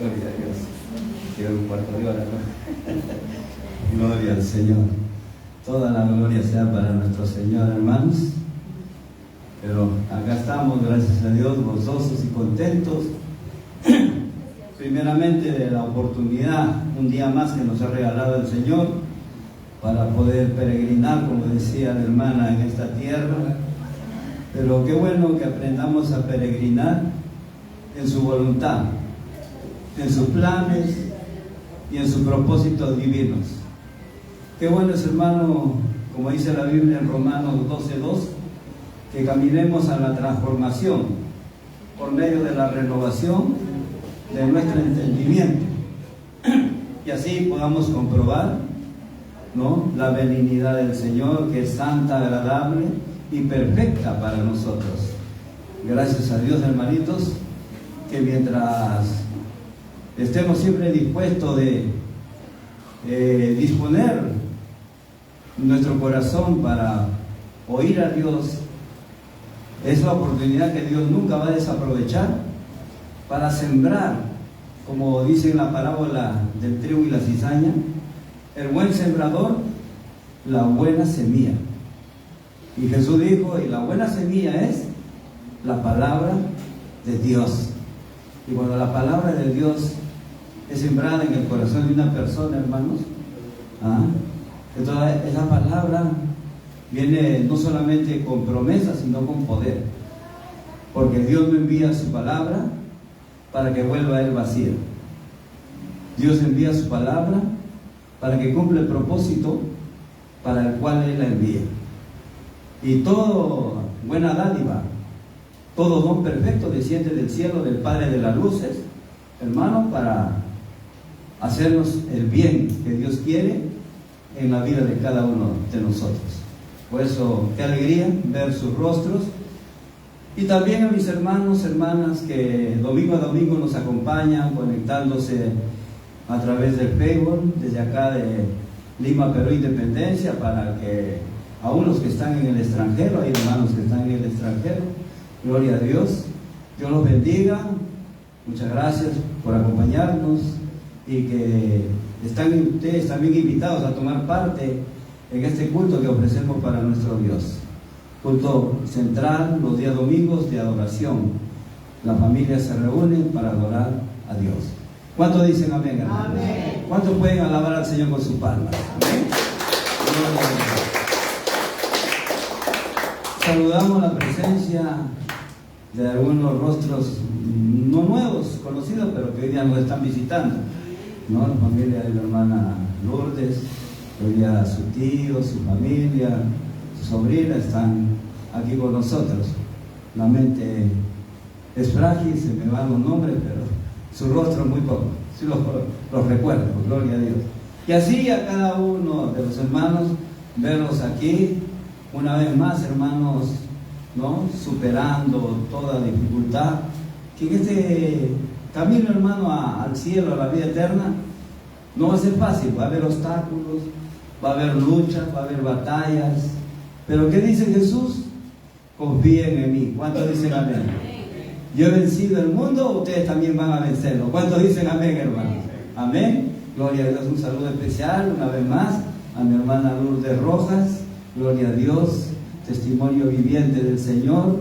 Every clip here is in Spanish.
Gloria a Dios. Queda un cuarto de hora, ¿no? Gloria al Señor. Toda la gloria sea para nuestro Señor, hermanos. Pero acá estamos, gracias a Dios, gozosos y contentos. Primeramente de la oportunidad, un día más que nos ha regalado el Señor para poder peregrinar, como decía la hermana, en esta tierra. Pero qué bueno que aprendamos a peregrinar en su voluntad, en sus planes y en sus propósitos divinos. Qué bueno es, hermano, como dice la Biblia en Romanos 12:2, que caminemos a la transformación por medio de la renovación de nuestro entendimiento, y así podamos comprobar, ¿no?, la benignidad del Señor, que es santa, agradable y perfecta para nosotros. Gracias a Dios, hermanitos, que mientras estemos siempre dispuestos de disponer nuestro corazón para oír a Dios, es la oportunidad que Dios nunca va a desaprovechar para sembrar, como dice en la parábola del trigo y la cizaña, el buen sembrador, la buena semilla. Y Jesús dijo, y la buena semilla es la palabra de Dios. Y cuando la palabra de Dios es sembrada en el corazón de una persona, hermanos, entonces esa palabra viene no solamente con promesa, sino con poder. Porque Dios no envía su palabra para que vuelva a él vacía. Dios envía su palabra para que cumpla el propósito para el cual él la envía. Y toda buena dádiva, todo don perfecto desciende del cielo, del Padre de las luces, hermano, para hacernos el bien que Dios quiere en la vida de cada uno de nosotros. Por eso, qué alegría ver sus rostros. Y también a mis hermanos, hermanas que domingo a domingo nos acompañan, conectándose a través del Facebook, desde acá de Lima, Perú, Independencia, para que aún los que están en el extranjero, hay hermanos que están en el extranjero, gloria a Dios, Dios los bendiga, muchas gracias por acompañarnos, y que están ustedes también invitados a tomar parte en este culto que ofrecemos para nuestro Dios. Culto central, los días domingos de adoración. La familia se reúne para adorar a Dios. ¿Cuántos dicen amén, hermanos? Amén. ¿Cuántos pueden alabar al Señor con sus palmas? Amén. Saludamos la presencia de algunos rostros no nuevos, conocidos, pero que hoy día nos están visitando, ¿no? La familia de la hermana Lourdes, hoy día su tío, su familia, su sobrina están aquí con nosotros. La mente es frágil, se me van los nombres, pero su rostro muy poco, sí los recuerdo, gloria a Dios. Y así a cada uno de los hermanos, verlos aquí una vez más, hermanos, ¿no?, superando toda dificultad, que en este camino, hermano, al cielo, a la vida eterna, no va a ser fácil. Va a haber obstáculos, va a haber luchas, va a haber batallas, pero ¿qué dice Jesús? Confíen en mí. ¿Cuántos dicen amén? Yo he vencido el mundo, ustedes también van a vencerlo. ¿Cuántos dicen amén, hermanos? Amén. Gloria a Dios. Un saludo especial una vez más a mi hermana Lourdes Rojas. Gloria a Dios, testimonio viviente del Señor.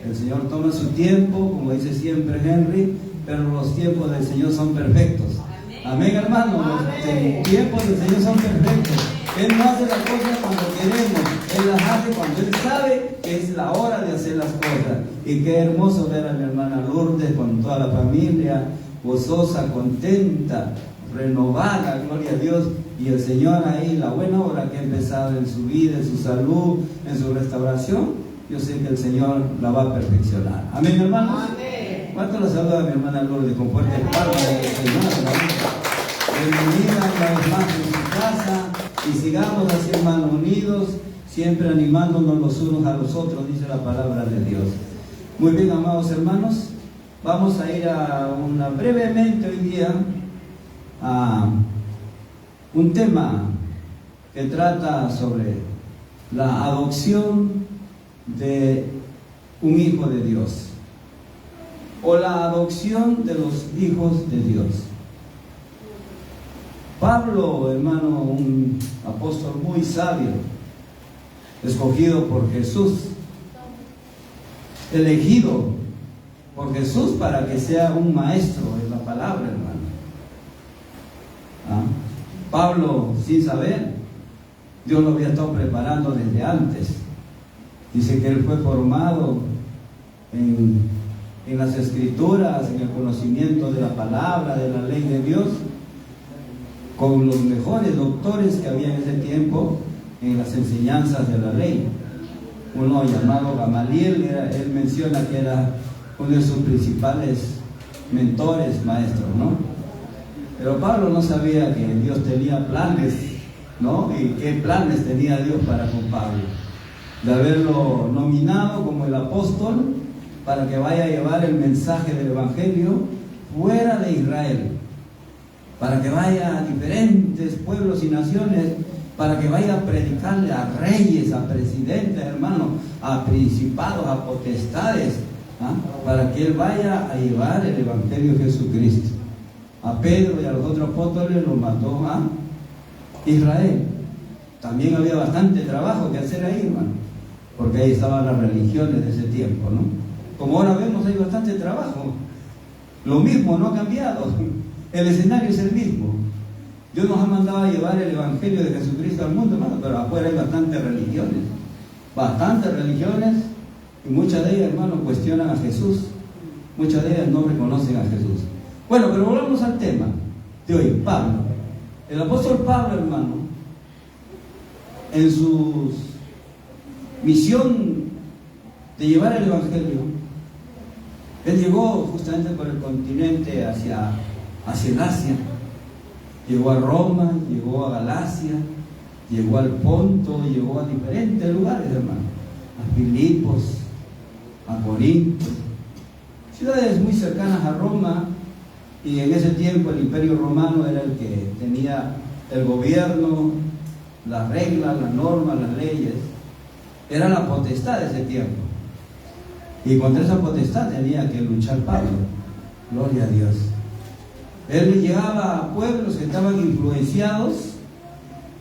El Señor toma su tiempo, como dice siempre Henry, pero los tiempos del Señor son perfectos. Amén, hermano. Los tiempos del Señor son perfectos. Él no hace las cosas cuando queremos, Él las hace cuando Él sabe que es la hora de hacer las cosas. Y qué hermoso ver a mi hermana Lourdes con toda la familia, gozosa, contenta, renovada, gloria a Dios. Y el Señor ahí, la buena obra que ha empezado en su vida, en su salud, en su restauración, yo sé que el Señor la va a perfeccionar. Amén, hermanos. Amén. ¿Cuánto la saluda a mi hermana Lourdes con fuerte palmas del Señor? Bienvenida una vez más en su casa, y sigamos así, hermanos, unidos, siempre animándonos los unos a los otros, dice la palabra de Dios. Muy bien, amados hermanos, vamos a ir a brevemente hoy día a un tema que trata sobre la adopción de un hijo de Dios. o la adopción de los hijos de Dios. Pablo, hermano, un apóstol muy sabio, escogido por Jesús, elegido por Jesús para que sea un maestro en la palabra, hermano. Pablo, sin saber, Dios lo había estado preparando desde antes. Dice que él fue formado en las escrituras, en el conocimiento de la palabra, de la ley de Dios, con los mejores doctores que había en ese tiempo en las enseñanzas de la ley. Uno llamado Gamaliel, él menciona que era uno de sus principales mentores, maestros, ¿no? Pero Pablo no sabía que Dios tenía planes, ¿no? Y qué planes tenía Dios para con Pablo. De haberlo nominado como el apóstol para que vaya a llevar el mensaje del Evangelio fuera de Israel, para que vaya a diferentes pueblos y naciones, para que vaya a predicarle a reyes, a presidentes, hermanos, a principados, a potestades, para que él vaya a llevar el Evangelio de Jesucristo. A Pedro y a los otros apóstoles los mandó a Israel. También había bastante trabajo que hacer ahí, hermano, porque ahí estaban las religiones de ese tiempo, ¿no? Como ahora vemos, hay bastante trabajo. Lo mismo, no ha cambiado. El escenario es el mismo. Dios nos ha mandado a llevar el Evangelio de Jesucristo al mundo, hermano, pero afuera hay bastantes religiones. Bastantes religiones, y muchas de ellas, hermano, cuestionan a Jesús. Muchas de ellas no reconocen a Jesús. Bueno, pero volvamos al tema de hoy, Pablo. El apóstol Pablo, hermano, en su misión de llevar el Evangelio, él llegó justamente por el continente hacia el Asia. Llegó a Roma, llegó a Galacia, llegó al Ponto, llegó a diferentes lugares, hermano. A Filipos, a Corinto, ciudades muy cercanas a Roma. Y en ese tiempo el Imperio Romano era el que tenía el gobierno, las reglas, las normas, las leyes. Era la potestad de ese tiempo. Y contra esa potestad tenía que luchar Pablo. Gloria a Dios. Él llegaba a pueblos que estaban influenciados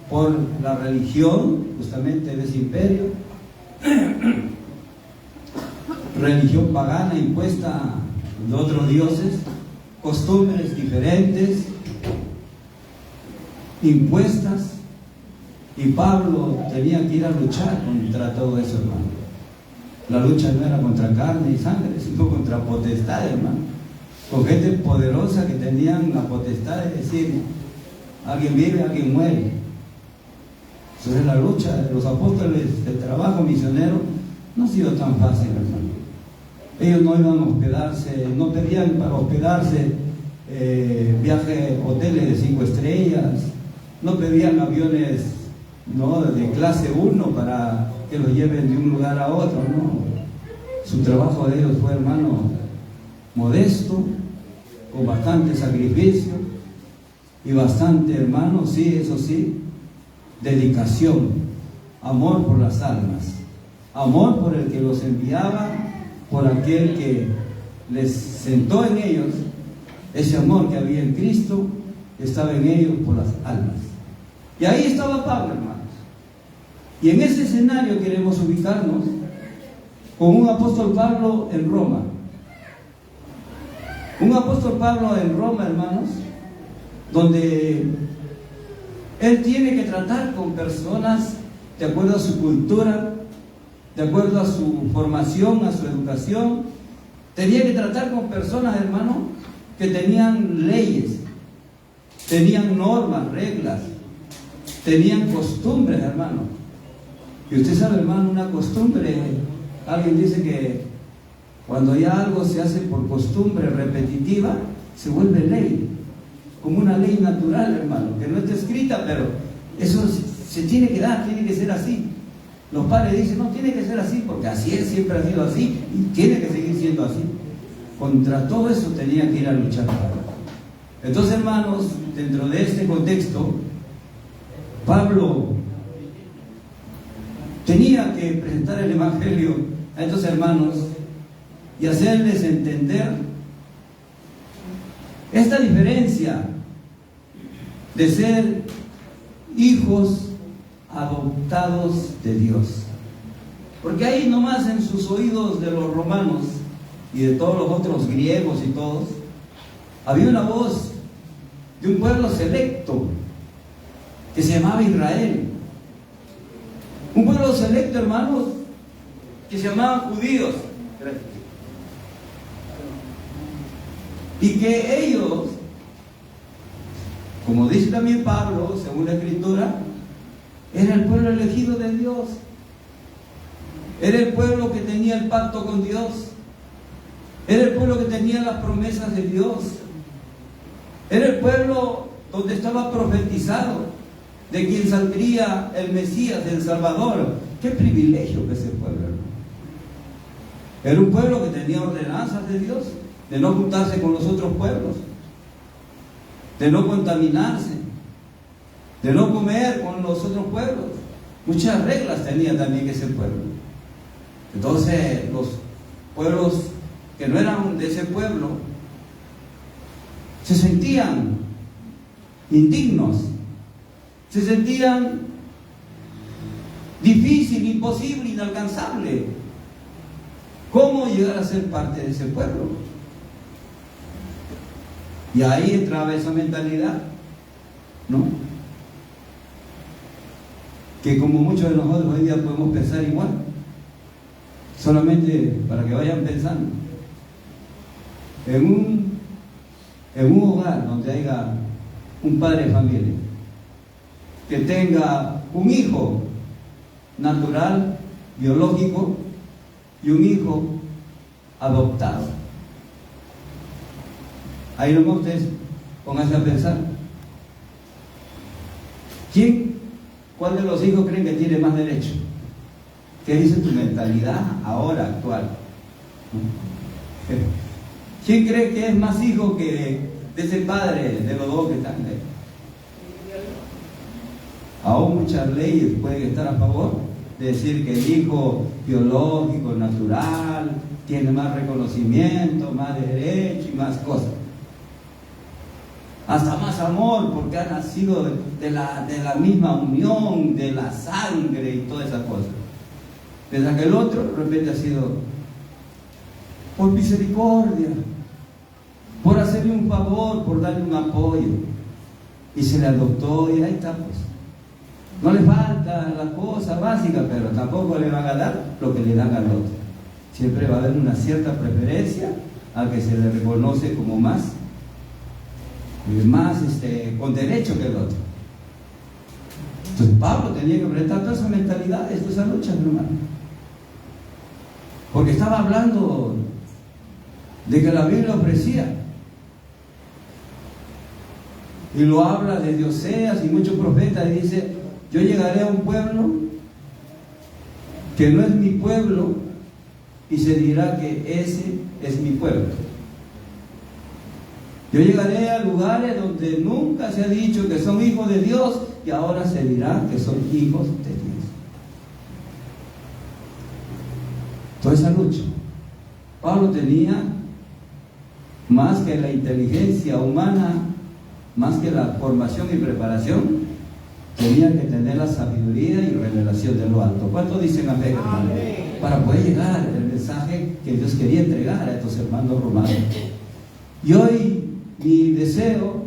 por la religión, justamente de ese imperio. Religión pagana impuesta de otros dioses, costumbres diferentes, impuestas, y Pablo tenía que ir a luchar contra todo eso, hermano. La lucha no era contra carne y sangre, sino contra potestad, hermano, con gente poderosa que tenían la potestad de decir, alguien vive, alguien muere. Entonces la lucha de los apóstoles del trabajo misionero no ha sido tan fácil, hermano. Ellos no iban a hospedarse, no pedían para hospedarse hoteles de 5 estrellas, no pedían aviones, ¿no?, de clase 1 para que los lleven de un lugar a otro, ¿no? Su trabajo de ellos fue, hermano, modesto, con bastante sacrificio y bastante, hermano, sí, eso sí, dedicación, amor por las almas, amor por el que los enviaba, por aquel que les sentó en ellos. Ese amor que había en Cristo estaba en ellos por las almas. Y ahí estaba Pablo, hermanos. Y en ese escenario queremos ubicarnos con un apóstol Pablo en Roma. Un apóstol Pablo en Roma, hermanos, donde él tiene que tratar con personas de acuerdo a su cultura, de acuerdo a su formación, a su educación. Tenía que tratar con personas, hermano, que tenían leyes, tenían normas, reglas, tenían costumbres, hermano. Y usted sabe, hermano, una costumbre, alguien dice que cuando ya algo se hace por costumbre repetitiva, se vuelve ley, como una ley natural, hermano, que no está escrita, pero eso se tiene que dar, tiene que ser así. Los padres dicen, no, tiene que ser así, porque así es, siempre ha sido así, y tiene que seguir siendo así. Contra todo eso tenía que ir a luchar Pablo. Entonces, hermanos, dentro de este contexto, Pablo tenía que presentar el Evangelio a estos hermanos y hacerles entender Esta diferencia de ser hijos adoptados de Dios. Porque ahí nomás en sus oídos de los romanos y de todos los otros griegos y todos, había una voz de un pueblo selecto que se llamaba Israel. Un pueblo selecto, hermanos, que se llamaban judíos. Y que ellos, como dice también Pablo, según la Escritura, era el pueblo elegido de Dios. Era el pueblo que tenía el pacto con Dios. Era el pueblo que tenía las promesas de Dios. Era el pueblo donde estaba profetizado de quien saldría el Mesías, el Salvador. Qué privilegio que ese pueblo, hermano. Era un pueblo que tenía ordenanzas de Dios, de no juntarse con los otros pueblos, de no contaminarse, de no comer con los otros pueblos. Muchas reglas tenía también ese pueblo. Entonces, los pueblos que no eran de ese pueblo se sentían indignos, se sentían difícil, imposible, inalcanzable. ¿Cómo llegar a ser parte de ese pueblo? Y ahí entraba esa mentalidad, ¿no? Que como muchos de nosotros hoy día podemos pensar igual. Solamente para que vayan pensando. En un hogar donde haya un padre de familia que tenga un hijo natural, biológico, y un hijo adoptado. Ahí nomás ustedes pónganse a pensar. ¿Cuál de los hijos creen que tiene más derecho? ¿Qué dice tu mentalidad ahora, actual? ¿Quién cree que es más hijo que de ese padre, de los dos que están ahí? Aún muchas leyes pueden estar a favor de decir que el hijo biológico, natural, tiene más reconocimiento, más derecho y más cosas. Hasta más amor, porque ha nacido de la misma unión, de la sangre y todas esas cosas. Mientras que el otro de repente ha sido por misericordia, por hacerle un favor, por darle un apoyo, y se le adoptó y ahí está, pues. No le falta la cosa básica, pero tampoco le van a dar lo que le dan al otro. Siempre va a haber una cierta preferencia al que se le reconoce como más con derecho que el otro. Entonces Pablo tenía que enfrentar toda esa mentalidad, esa lucha, hermano. Porque estaba hablando de que la Biblia ofrecía. Y lo habla desde Oseas y muchos profetas y dice: yo llegaré a un pueblo que no es mi pueblo y se dirá que ese es mi pueblo. Yo llegaré a lugares donde nunca se ha dicho que son hijos de Dios y ahora se dirá que son hijos de Dios. Toda esa lucha. Pablo tenía más que la inteligencia humana, más que la formación y preparación, tenía que tener la sabiduría y revelación de lo alto. ¿Cuántos dicen amén, hermano? Para poder llegar el mensaje que Dios quería entregar a estos hermanos romanos. Y hoy mi deseo,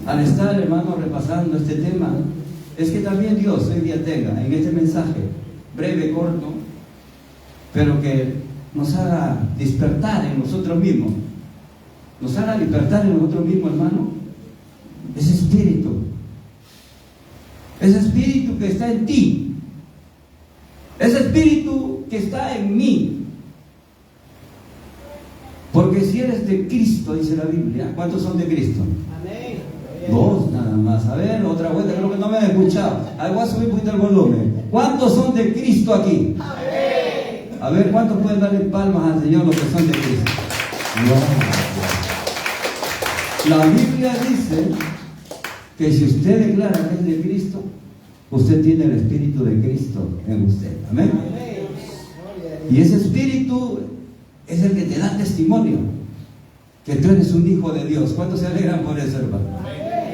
al estar, hermano, repasando este tema, es que también Dios hoy día tenga en este mensaje, breve, corto, pero que nos haga despertar en nosotros mismos. Nos haga despertar en nosotros mismos, hermano, ese espíritu que está en ti, ese espíritu que está en mí. Porque si eres de Cristo, dice la Biblia, ¿cuántos son de Cristo? Amén. Dos nada más. A ver, otra vuelta, creo que no me han escuchado. Voy a subir un poquito el volumen. ¿Cuántos son de Cristo aquí? Amén. A ver, ¿cuántos pueden darle palmas al Señor los que son de Cristo? No. La Biblia dice que si usted declara que es de Cristo, usted tiene el Espíritu de Cristo en usted. Amén. Amén. Y ese Espíritu es el que te da testimonio. que tú eres un hijo de Dios. ¿Cuántos se alegran por eso, hermano?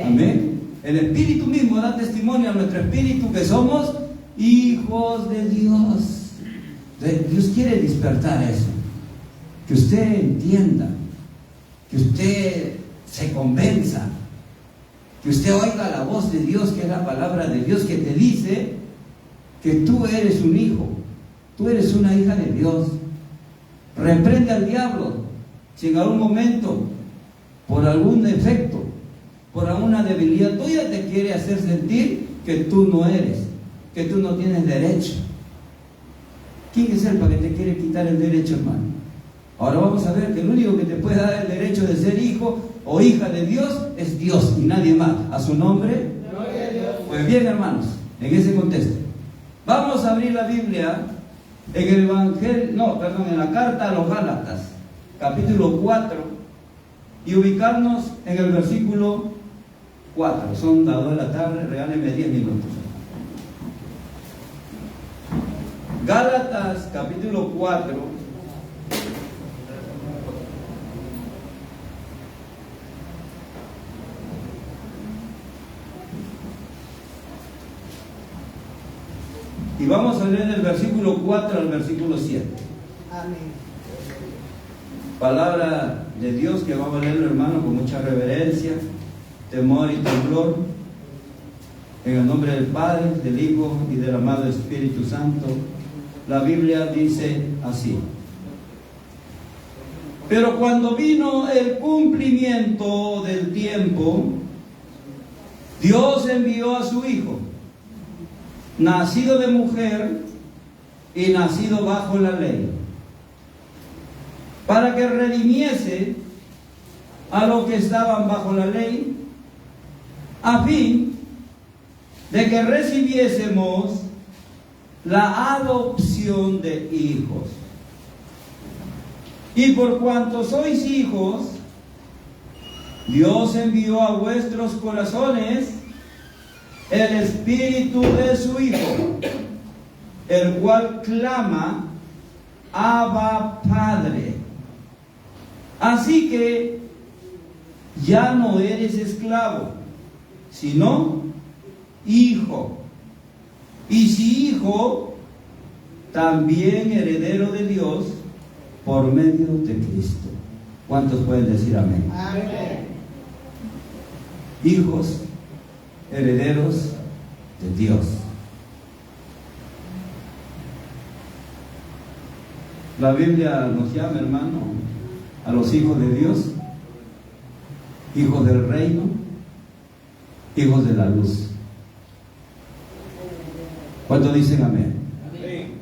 Amén. El Espíritu mismo da testimonio a nuestro espíritu que somos hijos de Dios. Dios quiere despertar eso, que usted entienda, que usted se convenza, que usted oiga la voz de Dios, que es la palabra de Dios, que te dice que tú eres un hijo, tú eres una hija de Dios. Reprende al diablo si en algún momento, por algún defecto, por alguna debilidad tuya, te quiere hacer sentir que tú no eres, que tú no tienes derecho. ¿Quién es él para que te quiere quitar el derecho, hermano? Ahora vamos a ver que el único que te puede dar el derecho de ser hijo o hija de Dios es Dios y nadie más. A su nombre. Pues bien, hermanos, en ese contexto, vamos a abrir la Biblia en el Evangelio, en la carta a los Gálatas, capítulo 4, y ubicarnos en el versículo 4. Son las 2 de la tarde, regálenme 10 minutos. Gálatas, capítulo 4. Y vamos a leer del versículo 4 al versículo 7. Amén. Palabra de Dios que vamos a leerlo, hermano, con mucha reverencia, temor y temblor. En el nombre del Padre, del Hijo y del amado Espíritu Santo. La Biblia dice así: pero cuando vino el cumplimiento del tiempo, Dios envió a su Hijo, nacido de mujer y nacido bajo la ley, para que redimiese a los que estaban bajo la ley, a fin de que recibiésemos la adopción de hijos. Y por cuanto sois hijos, Dios envió a vuestros corazones el espíritu de su Hijo, el cual clama: Abba, Padre. Así que ya no eres esclavo, sino hijo. Y si hijo, también heredero de Dios por medio de Cristo. ¿Cuántos pueden decir amén? Amén. Hijos, herederos de Dios. La Biblia nos llama, hermano, a los hijos de Dios, hijos del reino, hijos de la luz. ¿Cuántos dicen amén? Amén.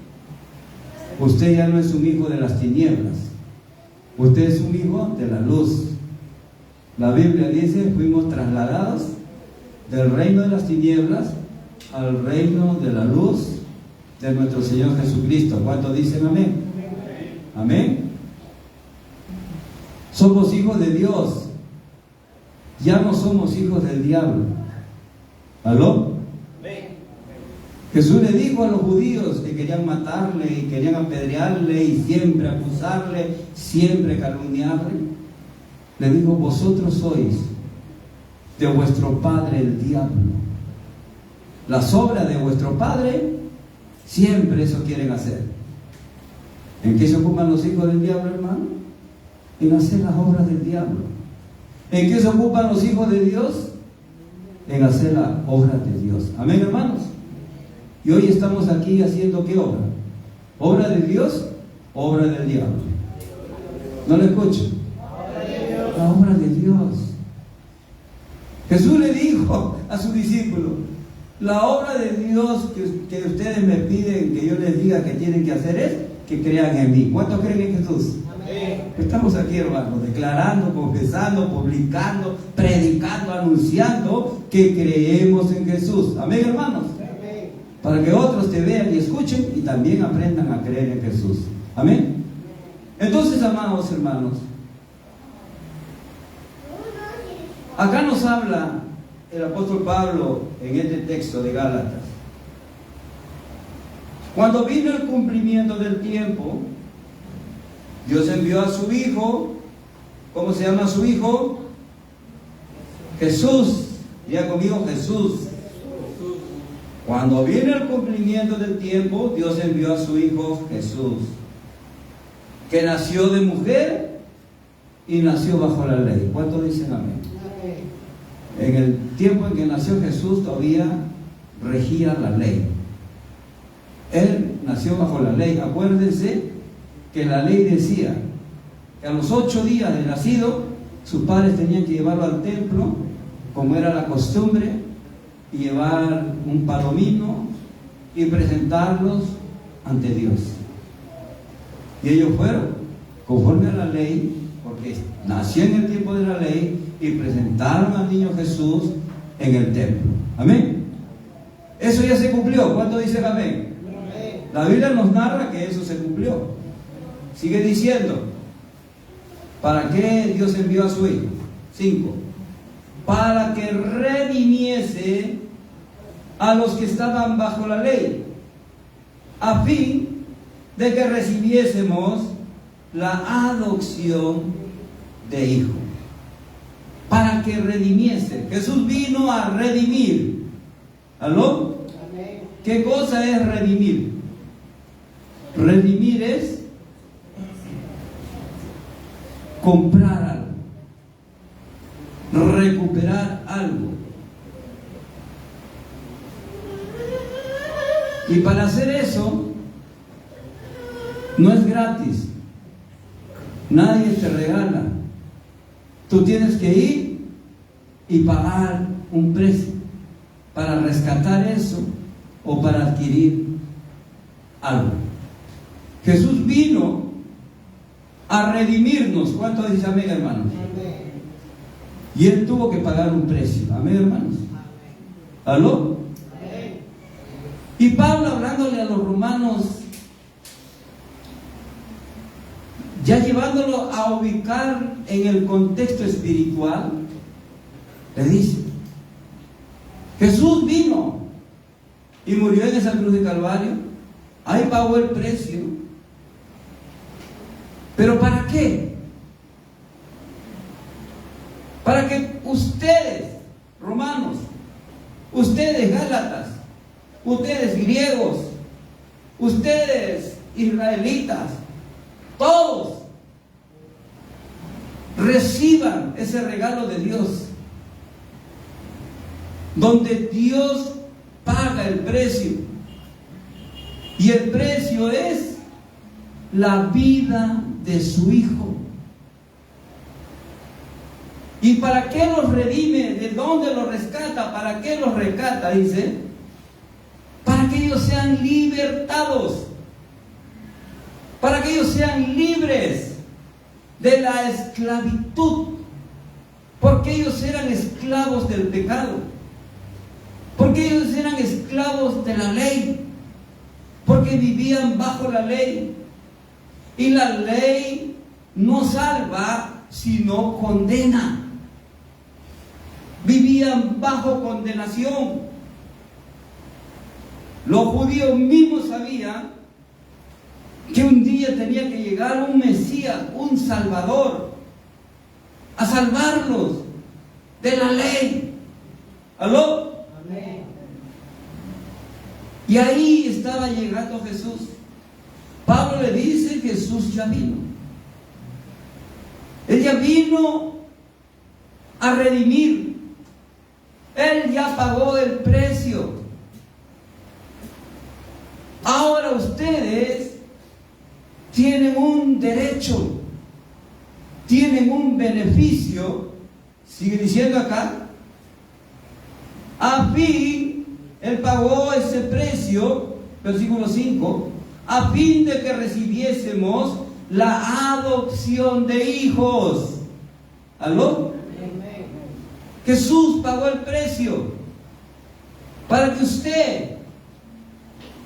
Usted ya no es un hijo de las tinieblas, usted es un hijo de la luz. La Biblia dice: fuimos trasladados del reino de las tinieblas al reino de la luz de nuestro Señor Jesucristo. ¿Cuántos dicen amén? Amén. Somos hijos de Dios, ya no somos hijos del diablo. ¿Aló? Jesús le dijo a los judíos que querían matarle y querían apedrearle y siempre acusarle, siempre calumniarle, le dijo: vosotros sois de vuestro padre el diablo. Las obras de vuestro padre siempre eso quieren hacer. ¿En qué se ocupan los hijos del diablo, hermano? En hacer las obras del diablo. ¿En qué se ocupan los hijos de Dios? En hacer las obras de Dios. Amén, hermanos. Y hoy estamos aquí haciendo ¿qué obra? ¿Obra de Dios? ¿Obra del diablo? ¿No lo escucho? La obra de Dios. Jesús le dijo a sus discípulos: la obra de Dios que ustedes me piden que yo les diga que tienen que hacer es que crean en mí. ¿Cuántos creen en Jesús? Amén. Estamos aquí, hermanos, declarando, confesando, publicando, predicando, anunciando que creemos en Jesús. Amén, hermanos. Amén. Para que otros te vean y escuchen y también aprendan a creer en Jesús. Amén. Entonces, amados hermanos, acá nos habla el apóstol Pablo en este texto de Gálatas. Cuando vino el cumplimiento del tiempo, Dios envió a su Hijo ¿Cómo se llama su hijo? Jesús. Diga conmigo, Jesús. Cuando viene el cumplimiento del tiempo, Dios envió a su hijo Jesús, que nació de mujer y nació bajo la ley. ¿Cuántos dicen amén? En el tiempo en que nació Jesús todavía regía la ley. Él nació bajo la ley. Acuérdense que la ley decía que a los 8 días de nacido sus padres tenían que llevarlo al templo, como era la costumbre, y llevar un palomino y presentarlos ante Dios. Y ellos fueron conforme a la ley, porque nació en el tiempo de la ley, y presentaron al niño Jesús en el templo. Amén. Eso ya se cumplió. ¿Cuánto dicen amén? La Biblia nos narra que eso se cumplió. Sigue diciendo, ¿para qué Dios envió a su hijo? 5. Para que redimiese a los que estaban bajo la ley, a fin de que recibiésemos la adopción de hijo. Para que redimiese. Jesús vino a redimir. ¿Aló? Amén. ¿Qué cosa es redimir? Redimir es comprar algo, recuperar algo. Y para hacer eso no es gratis. Nadie te regala. Tú tienes que ir y pagar un precio para rescatar eso o para adquirir algo. Jesús vino a redimirnos. ¿Cuánto dice amén, hermanos? Amén. Y Él tuvo que pagar un precio. Amén, hermanos. Amén. ¿Aló? Amén. Y Pablo, hablándole a los romanos, ya llevándolo a ubicar en el contexto espiritual, le dice: Jesús vino y murió en esa cruz de Calvario. Ahí pagó el precio. ¿Pero para qué? Para que ustedes, romanos, ustedes, gálatas, ustedes, griegos, ustedes, israelitas, todos reciban ese regalo de Dios, donde Dios paga el precio, y el precio es la vida de su hijo. ¿Y para qué los redime? ¿De dónde los rescata? ¿Para qué los rescata? Dice, para que ellos sean libertados, para que ellos sean libres de la esclavitud, porque ellos eran esclavos del pecado, porque ellos eran esclavos de la ley, porque vivían bajo la ley, y la ley no salva sino condena. Vivían bajo condenación. Los judíos mismos sabían que un día tenía que llegar un Mesías, un Salvador, a salvarlos de la ley. ¿Aló? Amén. Y ahí estaba llegando Jesús. Pablo le dice: Jesús ya vino. Él ya vino a redimir. Él ya pagó el precio. Ahora ustedes tienen un derecho, tienen un beneficio. Sigue diciendo acá, a fin, Él pagó ese precio, versículo 5, a fin de que recibiésemos la adopción de hijos. ¿Aló? Jesús pagó el precio para que usted,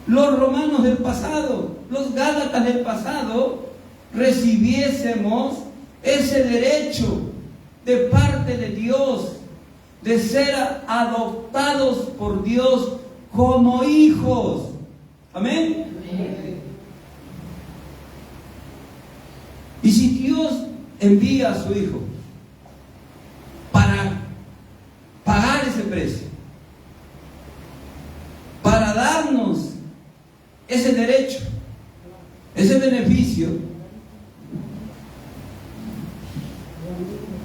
los romanos del pasado, los gálatas del pasado, recibiésemos ese derecho de parte de Dios de ser adoptados por Dios como hijos. Amén. Y si Dios envía a su Hijo para pagar ese precio, para darnos ese derecho, ese beneficio,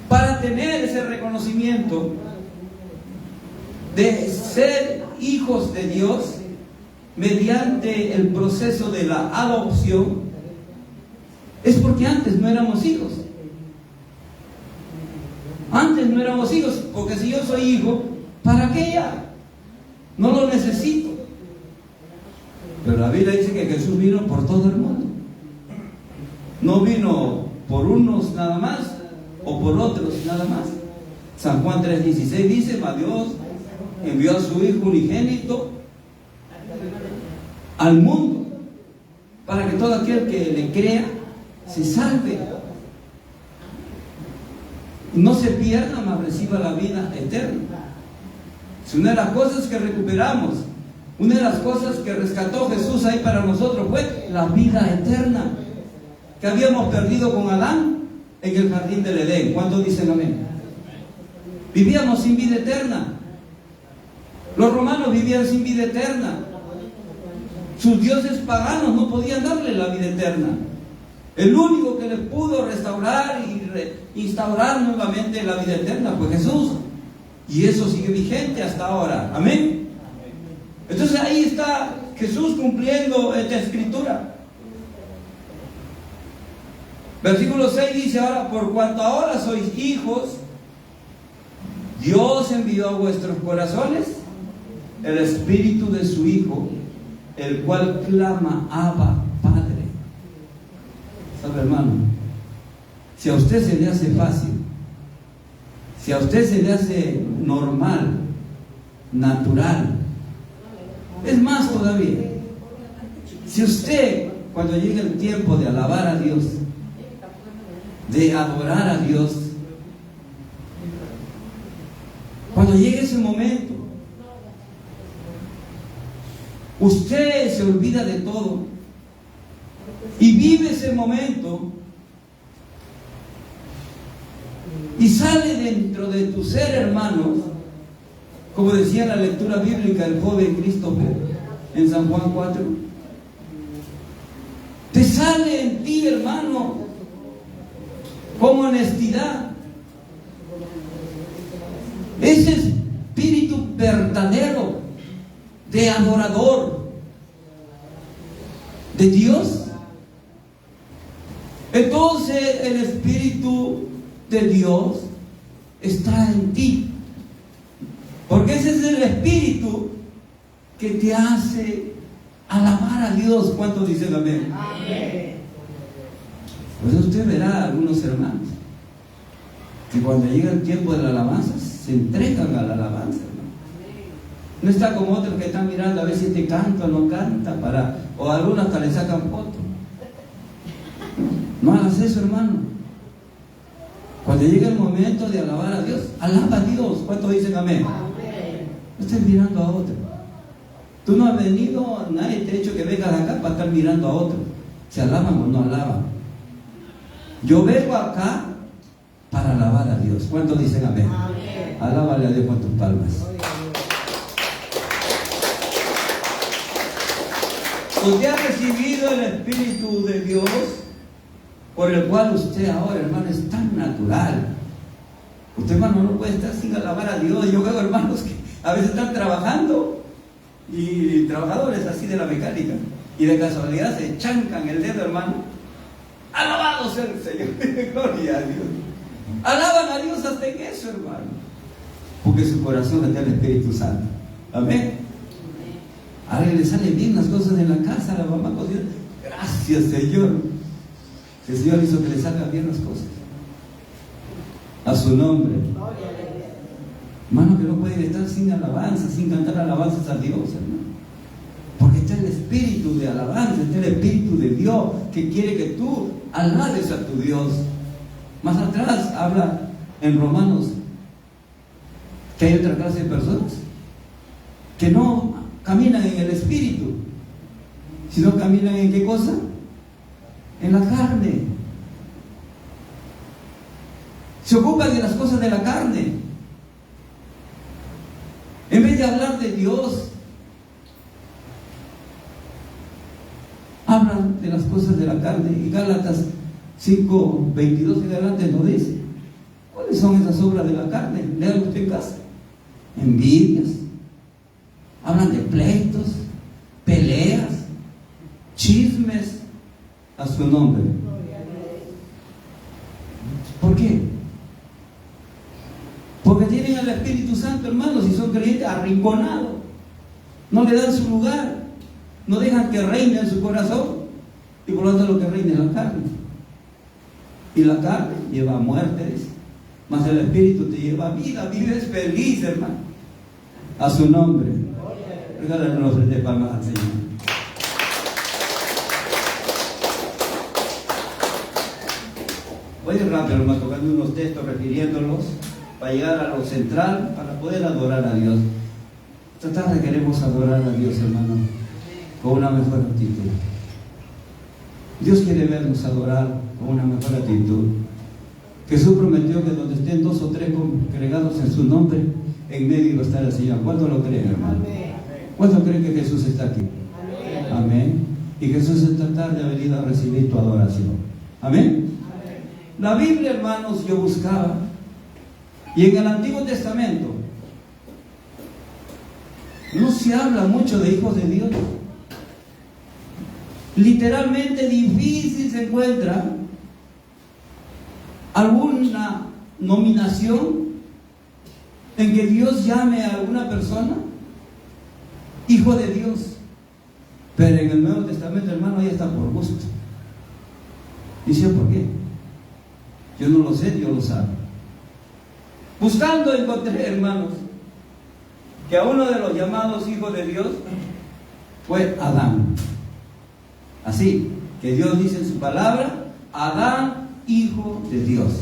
para tener ese reconocimiento de ser hijos de Dios mediante el proceso de la adopción. Es porque antes no éramos hijos. Antes no éramos hijos, porque si yo soy hijo, ¿para qué ya? No lo necesito. Pero la Biblia dice que Jesús vino por todo el mundo. No vino por unos nada más o por otros nada más. San Juan 3:16 dice: mas Dios envió a su Hijo unigénito al mundo para que todo aquel que le crea se salve, no se pierda, mas reciba la vida eterna. Es una de las cosas que recuperamos, una de las cosas que rescató Jesús ahí para nosotros fue la vida eterna que habíamos perdido con Adán en el jardín del Edén. ¿Cuántos dicen amén? Vivíamos sin vida eterna. Los romanos vivían sin vida eterna. Sus dioses paganos no podían darle la vida eterna. El único que les pudo restaurar y instaurar nuevamente la vida eterna fue Jesús. Y eso sigue vigente hasta ahora. Amén. Entonces ahí está Jesús cumpliendo esta escritura. Versículo 6 dice: ahora, por cuanto ahora sois hijos, Dios envió a vuestros corazones el espíritu de su Hijo, el cual clama: Abba, Padre. ¿Sabe, hermano? Si a usted se le hace fácil, si a usted se le hace normal, natural, es más todavía, si usted, cuando llegue el tiempo de alabar a Dios, de adorar a Dios, cuando llegue ese momento, usted se olvida de todo y vive ese momento y sale dentro de tu ser, hermanos, como decía en la lectura bíblica el joven Christopher en San Juan 4, te sale en ti, hermano, con honestidad ese espíritu verdadero de adorador de Dios. Entonces el Espíritu de Dios está en ti, porque ese es el Espíritu que te hace alabar a Dios. ¿Cuántos dicen amén? Amén. Pues usted verá a algunos hermanos que cuando llega el tiempo de la alabanza se entregan a la alabanza, hermano. No está como otros que están mirando a ver si te canta o no canta, o algunos hasta le sacan foto. No hagas eso, hermano. Cuando llega el momento de alabar a Dios, alaba a Dios. ¿Cuántos dicen amén? Amén. No estés mirando a otro. Tú no has venido, nadie te ha dicho que vengas acá para estar mirando a otro. ¿Se alaban o no alaban? Yo vengo acá para alabar a Dios. ¿Cuántos dicen amén? Amén. Alábale a Dios con tus palmas. Usted ha recibido el Espíritu de Dios, por el cual usted ahora, hermano, es tan natural. Usted, hermano, no puede estar sin alabar a Dios. Yo veo hermanos que a veces están trabajando, y trabajadores así de la mecánica, y de casualidad se chancan el dedo, hermano. Alabado sea el Señor. Gloria a Dios. Alaban a Dios hasta en eso, hermano, porque su corazón está en el Espíritu Santo. Amén. A alguien le salen bien las cosas en la casa, la mamá cocina. Gracias, Señor. El Señor hizo que le salgan bien las cosas. A su nombre. Hermano, que no pueden estar sin alabanza, sin cantar alabanzas a Dios, hermano. Porque está el espíritu de alabanza, está el espíritu de Dios que quiere que tú alabes a tu Dios. Más atrás habla en Romanos que hay otra clase de personas que no caminan en el espíritu, sino caminan en ¿qué cosa? En la carne. Se ocupan de las cosas de la carne. En vez de hablar de Dios, hablan de las cosas de la carne. Y Gálatas 5:22 en adelante nos dice cuáles son esas obras de la carne. Léalo usted en casa. Envidias, hablan de pleitos, peleas, chismes a su nombre. ¿Por qué? Porque tienen al Espíritu Santo, hermanos, y son creyentes arrinconados. No le dan su lugar, no dejan que reine en su corazón, y por lo tanto lo que reina es la carne. Y la carne lleva a muerte, dice. Mas el Espíritu te lleva a vida, vives feliz, hermano. A su nombre. Regálale una ofrenda de palmas al Señor. Voy a ir rápido, hermano, tocando unos textos, refiriéndolos, para llegar a lo central, para poder adorar a Dios. Esta tarde queremos adorar a Dios, hermano, con una mejor actitud. Dios quiere vernos adorar con una mejor actitud. Jesús prometió que donde estén 2 o 3 congregados en su nombre, en medio va a estar el Señor. ¿Cuántos lo creen, hermano? ¿Cuántos creen que Jesús está aquí? Amén. Y Jesús esta tarde ha venido a recibir tu adoración. Amén. La Biblia, hermanos, yo buscaba, y en el Antiguo Testamento no se habla mucho de hijos de Dios. Literalmente difícil se encuentra alguna nominación en que Dios llame a alguna persona hijo de Dios. Pero en el Nuevo Testamento, hermano, ahí está por gusto. Dice, ¿por qué? Yo no lo sé, Dios lo sabe. Buscando encontré, hermanos, que a uno de los llamados hijos de Dios fue Adán. Así que Dios dice en su palabra, Adán, hijo de Dios.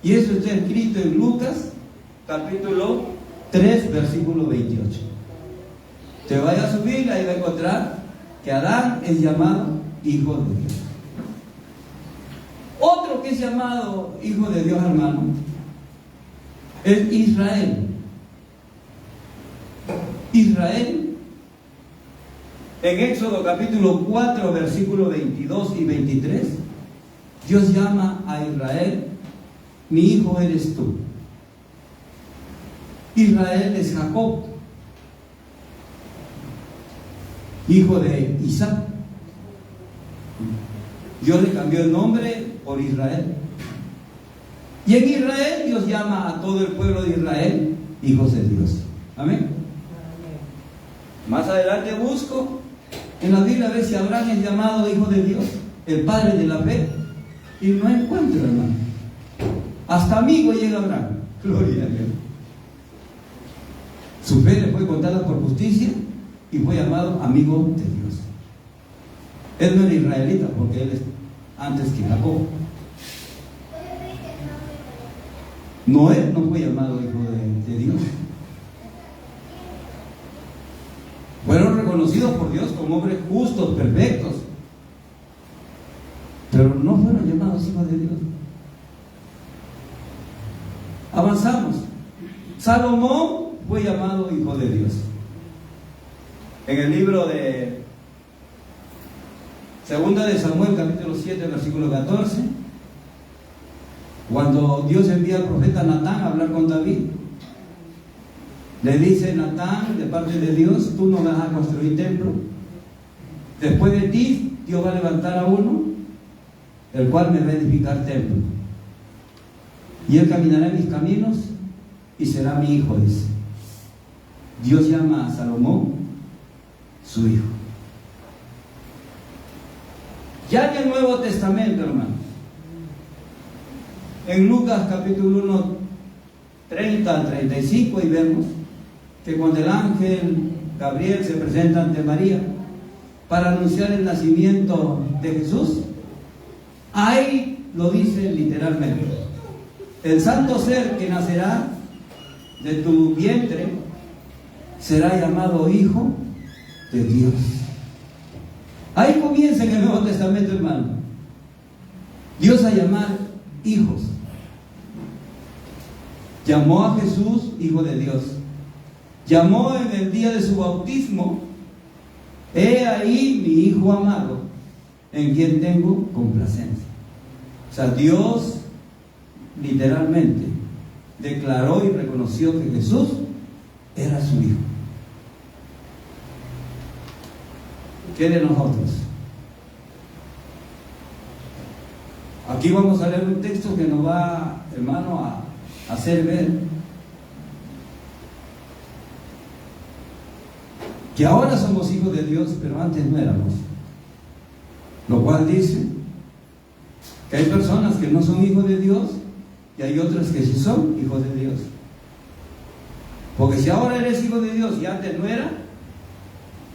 Y eso está escrito en Lucas capítulo 3 versículo 28. Te vaya a subir y ahí va a encontrar que Adán es llamado hijo de Dios. Otro que es llamado hijo de Dios, hermano, es Israel. Israel, en Éxodo capítulo 4 versículo 22 y 23, Dios llama a Israel, mi hijo eres tú. Israel es Jacob, hijo de Isaac. Dios le cambió el nombre por Israel. Y en Israel Dios llama a todo el pueblo de Israel hijos de Dios. Amén. Más adelante busco en la Biblia a ver si Abraham es llamado hijo de Dios, el padre de la fe, y no encuentro, hermano. Hasta amigo llega Abraham. Gloria a Dios. Su fe le fue contada por justicia y fue llamado amigo de Dios. Él no era israelita porque él es antes que Jacob. Noé no fue llamado hijo de Dios. Fueron reconocidos por Dios como hombres justos, perfectos, pero no fueron llamados hijos de Dios. Avanzamos. Salomón fue llamado hijo de Dios. En el libro de Segunda de Samuel, capítulo 7, versículo 14, cuando Dios envía al profeta Natán a hablar con David, le dice Natán, de parte de Dios, tú no vas a construir templo. Después de ti, Dios va a levantar a uno, el cual me va a edificar templo. Y él caminará en mis caminos y será mi hijo, dice. Dios llama a Salomón su hijo. Ya en el Nuevo Testamento, hermano, en Lucas capítulo 1, 30 al 35, y vemos que cuando el ángel Gabriel se presenta ante María para anunciar el nacimiento de Jesús, ahí lo dice literalmente: el santo ser que nacerá de tu vientre será llamado hijo de Dios. Ahí comienza en el Nuevo Testamento, hermano, Dios a llamar hijos. Llamó a Jesús Hijo de Dios. Llamó en el día de su bautismo: he ahí mi Hijo amado, en quien tengo complacencia. O sea, Dios literalmente declaró y reconoció que Jesús era su Hijo. ¿Qué de nosotros? Aquí vamos a leer un texto que nos va, hermano, a hacer ver que ahora somos hijos de Dios, pero antes no éramos. Lo cual dice que hay personas que no son hijos de Dios y hay otras que sí son hijos de Dios. Porque si ahora eres hijo de Dios y antes no era,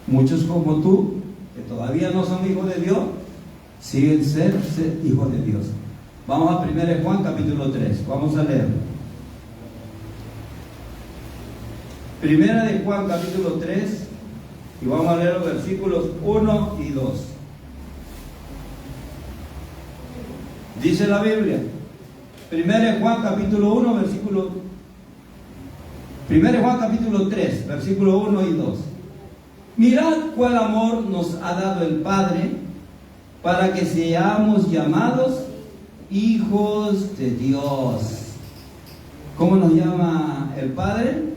muchos como tú, que todavía no son hijos de Dios, siguen ser hijos de Dios. Vamos a 1 Juan capítulo 3, vamos a leerlo. 1 Juan capítulo 3, y vamos a leer los versículos 1 y 2. Dice la Biblia, 1 Juan capítulo 1, versículo 1 Juan capítulo 3, versículo 1 y 2. Mirad cuál amor nos ha dado el Padre para que seamos llamados hijos de Dios. ¿Cómo nos llama el Padre?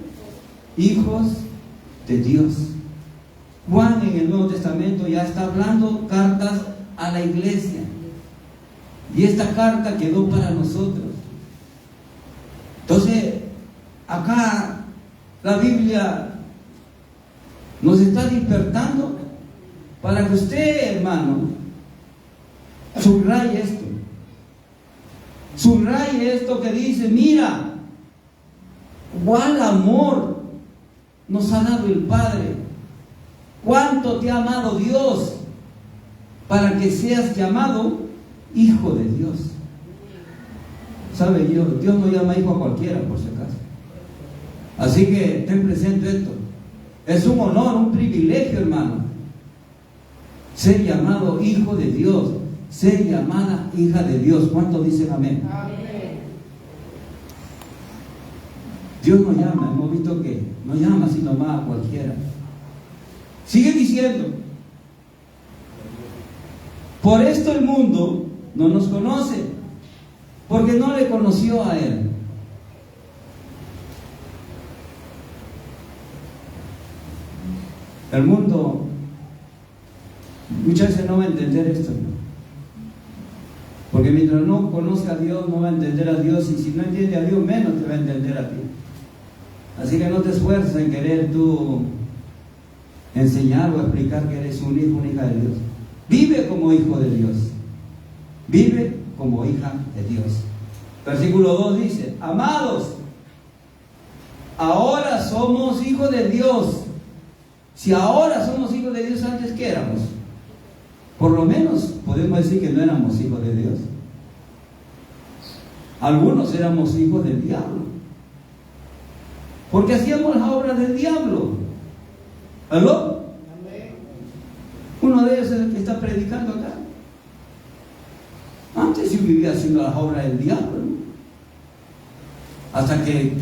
Hijos de Dios. Juan en el Nuevo Testamento ya está hablando cartas a la iglesia. Y esta carta quedó para nosotros. Entonces, acá la Biblia nos está despertando para que usted, hermano, subraye esto. Subraye esto que dice: mira, cuál amor nos ha dado el Padre. Cuánto te ha amado Dios para que seas llamado hijo de Dios. ¿Sabe? Dios no llama hijo a cualquiera, por si acaso. Así que ten presente esto. Es un honor, un privilegio, hermano, ser llamado hijo de Dios, ser llamada hija de Dios. ¿Cuántos dicen amén? Amén. Dios nos llama, hemos visto que no llama sino más a cualquiera. Sigue diciendo: por esto el mundo no nos conoce, porque no le conoció a Él. El mundo muchas veces no va a entender esto, ¿no? Porque mientras no conozca a Dios, no va a entender a Dios, y si no entiende a Dios, menos te va a entender a ti. Así que no te esfuerces en querer tú enseñar o explicar que eres un hijo, una hija de Dios. Vive como hijo de Dios. Vive como hija de Dios. Versículo 2 dice: amados, ahora somos hijos de Dios. Si ahora somos hijos de Dios, ¿antes qué éramos? Por lo menos podemos decir que no éramos hijos de Dios. Algunos éramos hijos del diablo, porque hacíamos las obras del diablo. ¿Aló? Uno de ellos es el que está predicando acá. Antes yo vivía haciendo las obras del diablo, ¿no? Hasta que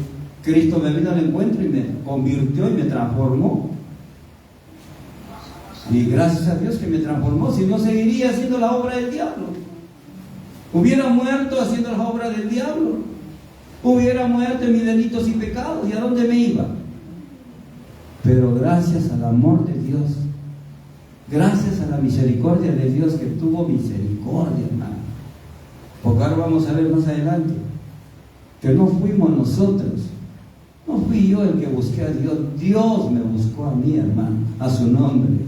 Cristo me vino al encuentro y me convirtió y me transformó. Y gracias a Dios que me transformó, si no seguiría haciendo la obra del diablo. Hubiera muerto haciendo las obras del diablo. Hubiera muerto en mis delitos y pecados. ¿Y a dónde me iba? Pero gracias al amor de Dios, gracias a la misericordia de Dios, que tuvo misericordia, hermano. Porque ahora vamos a ver más adelante que no fuimos nosotros, no fui yo el que busqué a Dios. Dios me buscó a mí, hermano, a su nombre.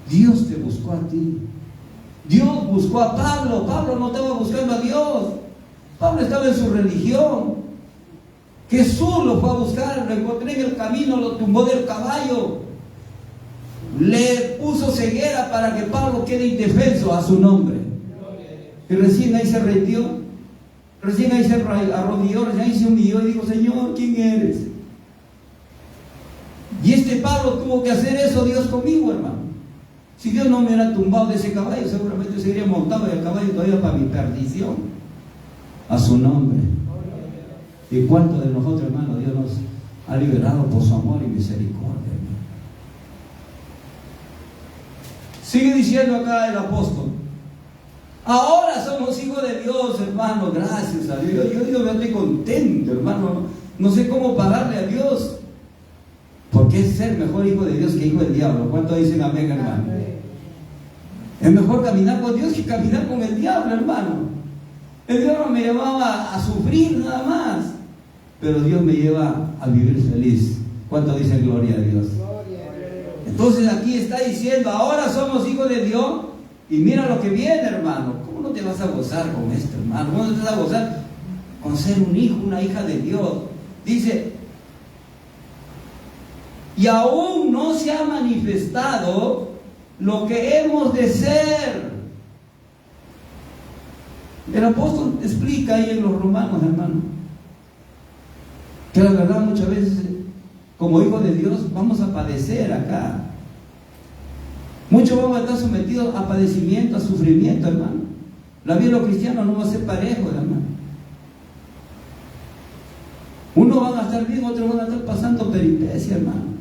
Dios te buscó a ti. Dios buscó a Pablo. Pablo no estaba buscando a Dios. Pablo estaba en su religión. Jesús lo fue a buscar, lo encontré en el camino, lo tumbó del caballo, le puso ceguera para que Pablo quede indefenso a su nombre. Y recién ahí se rindió, recién ahí se arrodilló, recién ahí se humilló y dijo: Señor, ¿quién eres? Y este Pablo tuvo que hacer eso, Dios conmigo, hermano. Si Dios no me hubiera tumbado de ese caballo, seguramente seguiría montado en el caballo todavía para mi perdición. A su nombre. ¿Y cuántos de nosotros, hermano, Dios nos ha liberado por su amor y misericordia, hermano? Sigue diciendo acá el apóstol: ahora somos hijos de Dios, hermano, gracias a Dios. Yo estoy contento, hermano. No sé cómo pagarle a Dios, porque es ser mejor hijo de Dios que hijo del diablo. ¿Cuántos dicen amén, hermano? Es mejor caminar con Dios que caminar con el diablo, hermano. El diablo me llevaba a sufrir nada más, pero Dios me lleva a vivir feliz. ¿Cuántos dicen gloria a Dios? Entonces aquí está diciendo: ahora somos hijos de Dios. Y mira lo que viene, hermano. ¿Cómo no te vas a gozar con esto, hermano? ¿Cómo no te vas a gozar con ser un hijo, una hija de Dios? Dice: y aún no se ha manifestado lo que hemos de ser. El apóstol explica ahí en los Romanos, hermano, que la verdad muchas veces como hijos de Dios vamos a padecer acá. Muchos vamos a estar sometidos a padecimiento, a sufrimiento, hermano. La vida de los cristianos no va a ser parejo, hermano. Unos van a estar bien, otros van a estar pasando peripecia, hermano.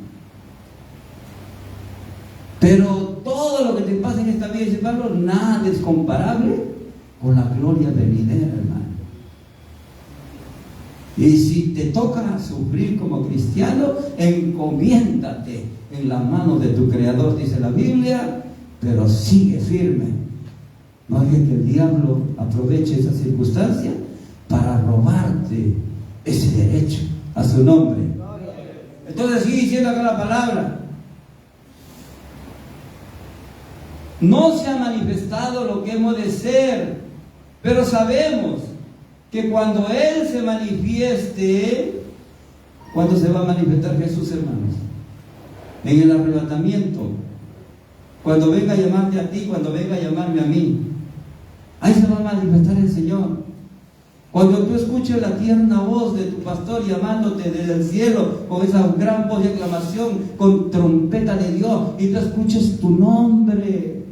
Pero todo lo que te pasa en esta vida, dice Pablo, nada es comparable con la gloria venidera, hermano. Y si te toca sufrir como cristiano, encomiéndate en las manos de tu Creador, dice la Biblia, pero sigue firme. No dejes que el diablo aproveche esa circunstancia para robarte ese derecho a su nombre. Entonces sigue diciendo acá la palabra: no se ha manifestado lo que hemos de ser, pero sabemos que cuando Él se manifieste, ¿cuándo se va a manifestar Jesús, hermanos? En el arrebatamiento, cuando venga a llamarte a ti, cuando venga a llamarme a mí, ahí se va a manifestar el Señor. Cuando tú escuches la tierna voz de tu pastor llamándote desde el cielo, con esa gran voz de aclamación, con trompeta de Dios, y tú escuches tu nombre.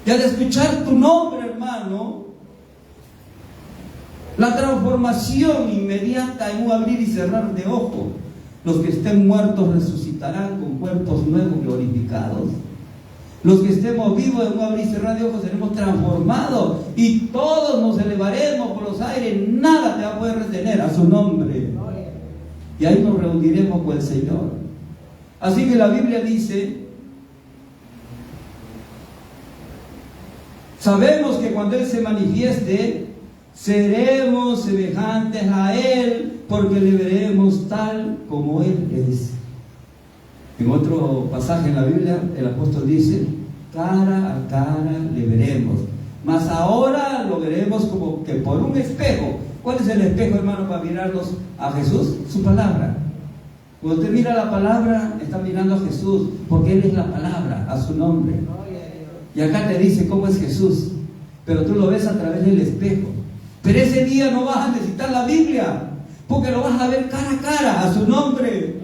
Y al escuchar tu nombre, hermano, la transformación inmediata en un abrir y cerrar de ojos. Los que estén muertos resucitarán con cuerpos nuevos glorificados. Los que estemos vivos en un abrir y cerrar de ojos seremos transformados y todos nos elevaremos por los aires. Nada te va a poder retener a su nombre. Y ahí nos reuniremos con el Señor. Así que la Biblia dice: sabemos que cuando Él se manifieste, seremos semejantes a Él, porque le veremos tal como Él es. En otro pasaje en la Biblia, el apóstol dice: cara a cara le veremos, mas ahora lo veremos como que por un espejo. ¿Cuál es el espejo, hermano, para mirarnos a Jesús? Su palabra. Cuando usted mira la palabra, está mirando a Jesús, porque Él es la palabra, a su nombre. Y acá te dice cómo es Jesús, pero tú lo ves a través del espejo. Pero ese día no vas a necesitar la Biblia, porque lo vas a ver cara a cara, a su nombre.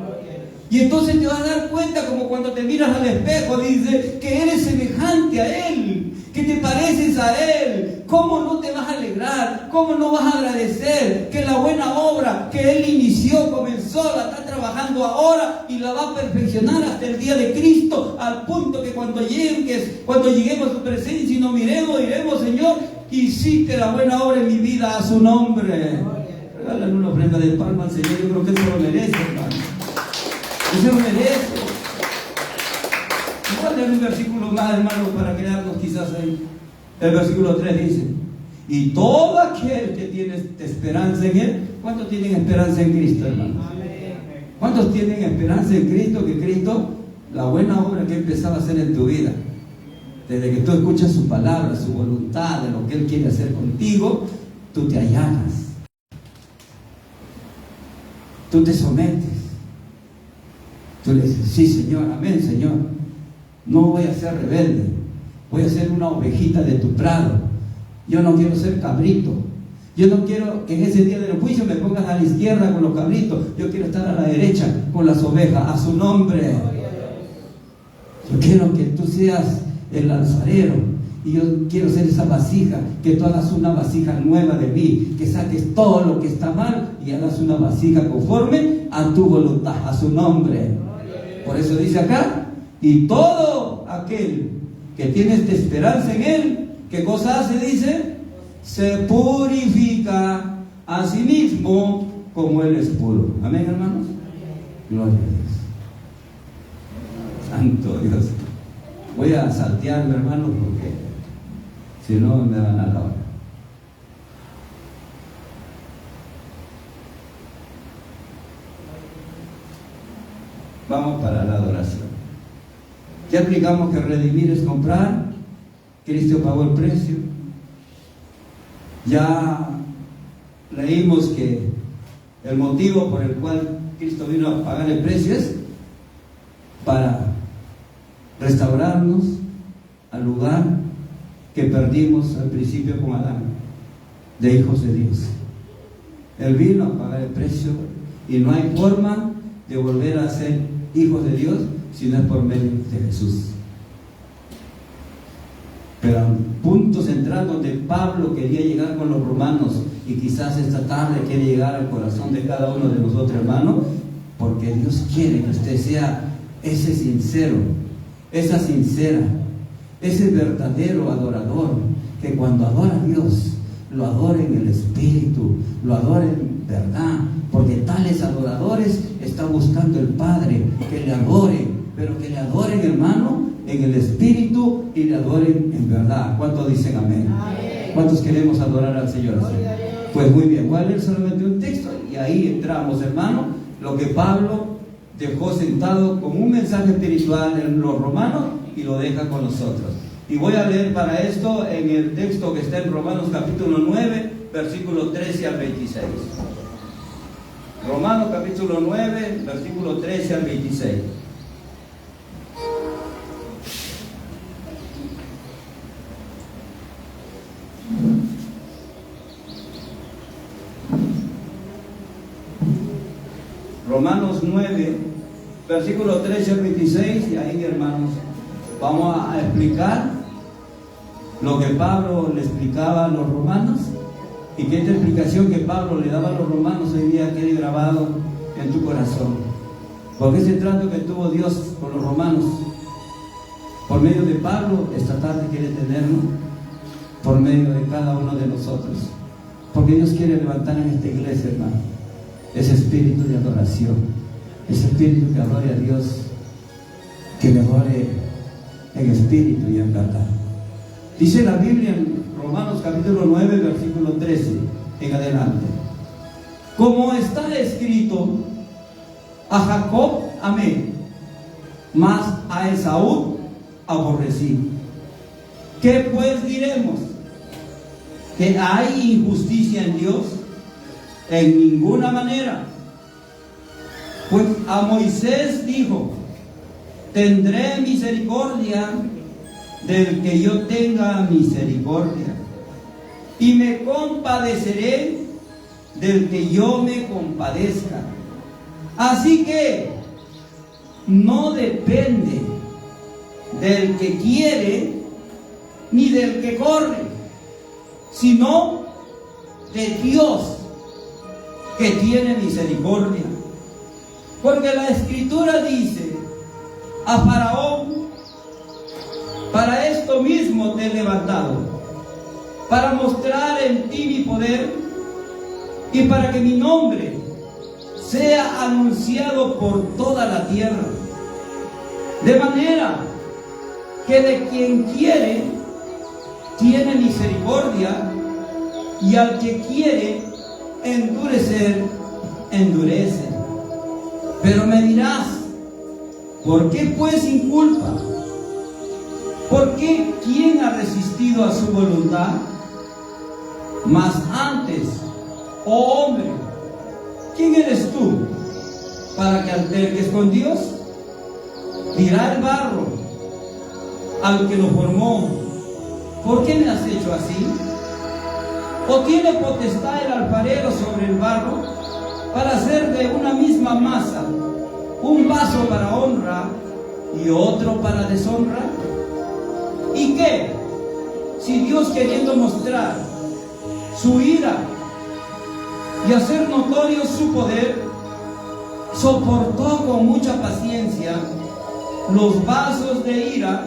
Y entonces te vas a dar cuenta, como cuando te miras al espejo, dice que eres semejante a Él, que te pareces a Él. ¿Cómo no te vas a alegrar? ¿Cómo no vas a agradecer que la buena obra que Él inició, comenzó, la está trabajando ahora y la va a perfeccionar hasta el día de Cristo, al punto que cuando lleguemos a su presencia y nos miremos, diremos: Señor, hiciste la buena obra en mi vida, a su nombre. Regálale una ofrenda de palma al Señor. Yo creo que Él se lo merece, hermano. Él se lo merece. Voy a leer un versículo más, hermano, para quedarnos quizás ahí. El versículo 3 dice: y todo aquel que tiene esperanza en Él. ¿Cuántos tienen esperanza en Cristo, hermano? ¿Cuántos tienen esperanza en Cristo? Que Cristo, la buena obra que empezaba a hacer en tu vida, desde que tú escuchas su palabra, su voluntad, de lo que Él quiere hacer contigo, tú te allanas, tú te sometes, tú le dices: sí, Señor, amén, Señor, no voy a ser rebelde, voy a ser una ovejita de tu prado. Yo no quiero ser cabrito. Yo no quiero que en ese día del juicio me pongas a la izquierda con los cabritos. Yo quiero estar a la derecha con las ovejas, a su nombre. Yo quiero que tú seas el alfarero Y yo quiero ser esa vasija, que tú hagas una vasija nueva de mí, que saques todo lo que está mal y hagas una vasija conforme a tu voluntad, a su nombre. Por eso dice acá, y todo aquel que tiene esta esperanza en Él, ¿qué cosa hace? Dice, se purifica a sí mismo como Él es puro. Amén, hermanos. Gloria a Dios. Santo Dios. Voy a saltearme, hermanos, porque si no me van a la hora. Vamos para la adoración. Ya explicamos que redimir es comprar. Cristo pagó el precio. Ya leímos que el motivo por el cual Cristo vino a pagar el precio es para restaurarnos al lugar que perdimos al principio con Adán, de hijos de Dios. Él vino a pagar el precio y no hay forma de volver a ser hijos de Dios si no es por medio de Jesús. Pero al punto central donde Pablo quería llegar con los romanos, y quizás esta tarde quiere llegar al corazón de cada uno de nosotros, hermanos, porque Dios quiere que usted sea ese sincero, esa sincera, ese verdadero adorador, que cuando adora a Dios, lo adore en el Espíritu, lo adore en verdad, porque tales adoradores está buscando el Padre, que le adore, pero que le adoren, hermano, en el Espíritu y le adoren en verdad. ¿Cuántos dicen amén? Amén. ¿Cuántos queremos adorar al Señor así? Pues muy bien, voy a leer solamente un texto y ahí entramos, hermano, lo que Pablo dejó sentado como un mensaje espiritual en los romanos y lo deja con nosotros. Y voy a leer para esto en el texto que está en Romanos capítulo 9, versículo 13 al 26. Romanos capítulo 9, versículo 13 al 26. Romanos 9, versículo 13 al 26, y ahí, hermanos, vamos a explicar lo que Pablo le explicaba a los romanos, y que esta explicación que Pablo le daba a los romanos hoy día quede grabado en tu corazón. Porque ese trato que tuvo Dios con los romanos, por medio de Pablo, esta tarde quiere tenerlo por medio de cada uno de nosotros. Porque Dios quiere levantar en esta iglesia, hermano, ese espíritu de adoración, ese espíritu que adore a Dios, que le adore en espíritu y en verdad. Dice la Biblia en Romanos capítulo 9, versículo 13 en adelante: como está escrito, a Jacob amé, mas a Esaú aborrecí. ¿Qué pues diremos? ¿Que hay injusticia en Dios? En ninguna manera. Pues a Moisés dijo: tendré misericordia del que yo tenga misericordia, y me compadeceré del que yo me compadezca. Así que no depende del que quiere ni del que corre, sino de Dios, que tiene misericordia. Porque la Escritura dice: a Faraón, para esto mismo te he levantado, para mostrar en ti mi poder, y para que mi nombre sea anunciado por toda la tierra. De manera que de quien quiere tiene misericordia, y al que quiere endurecer, endurece. Pero me dirás: ¿por qué pues sin culpa? ¿Por qué quién ha resistido a su voluntad? Mas antes, oh hombre, ¿quién eres tú para que alterques con Dios? Dirá el barro al que lo formó: ¿por qué me has hecho así? ¿O tiene potestad el alfarero sobre el barro para hacer de una misma masa un vaso para honra y otro para deshonra? ¿Y qué? si Dios, queriendo mostrar su ira y hacer notorio su poder, soportó con mucha paciencia los vasos de ira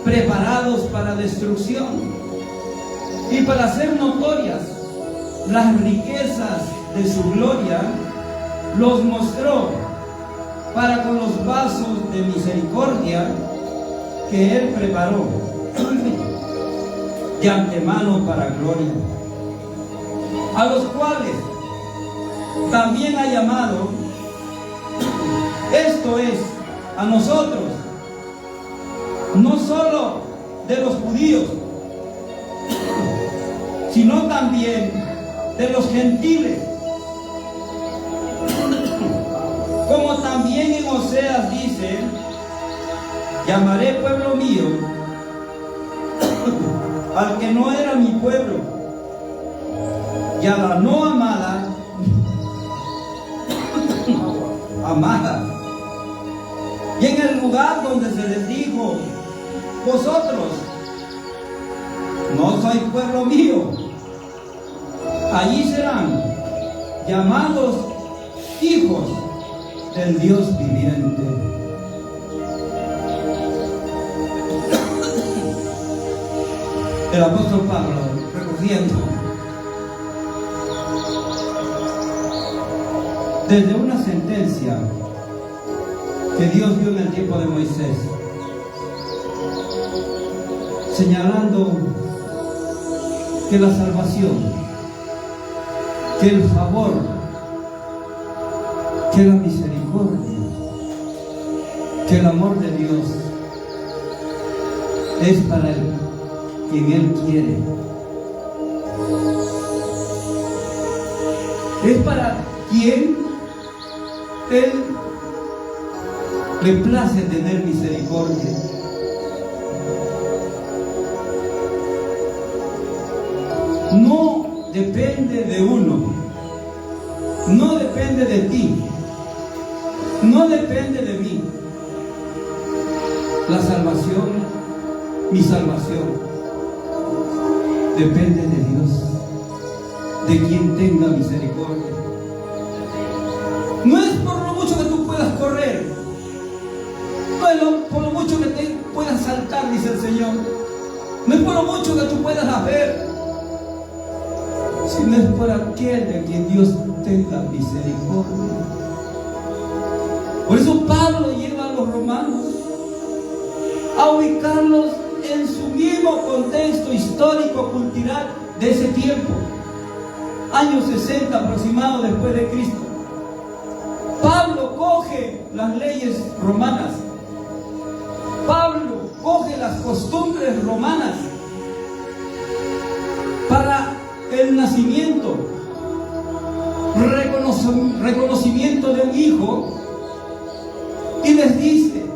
preparados para destrucción, y para hacer notorias las riquezas de su gloria, los mostró para con los vasos de misericordia que Él preparó de antemano para gloria, a los cuales también ha llamado, esto es, a nosotros, no solo de los judíos, sino también de los gentiles, como también en Oseas dice: llamaré pueblo mío al que no era mi pueblo, y a la no amada, amada. Y en el lugar donde se les dijo: vosotros no sois pueblo mío, allí serán llamados hijos del Dios viviente. El apóstol Pablo, recogiendo desde una sentencia que Dios dio en el tiempo de Moisés, señalando que la salvación, que el favor, que la misericordia, que el amor de Dios es para Él, quien Él quiere. Es para quien Él le place tener misericordia. No depende de uno, no depende de ti, no depende de mí. La salvación, mi salvación, depende de Dios, de quien tenga misericordia. No es por lo mucho que tú puedas correr, no es por lo mucho que te puedas saltar, dice el Señor, no es por lo mucho que tú puedas hacer, sino es por aquel de quien Dios tenga misericordia. Por eso Pablo lleva a los romanos a ubicarlos en su mismo contexto histórico cultural de ese tiempo, años 60 aproximado después de Cristo. Pablo coge las leyes romanas, Pablo coge las costumbres romanas para el nacimiento, reconocimiento de un hijo, y les dice: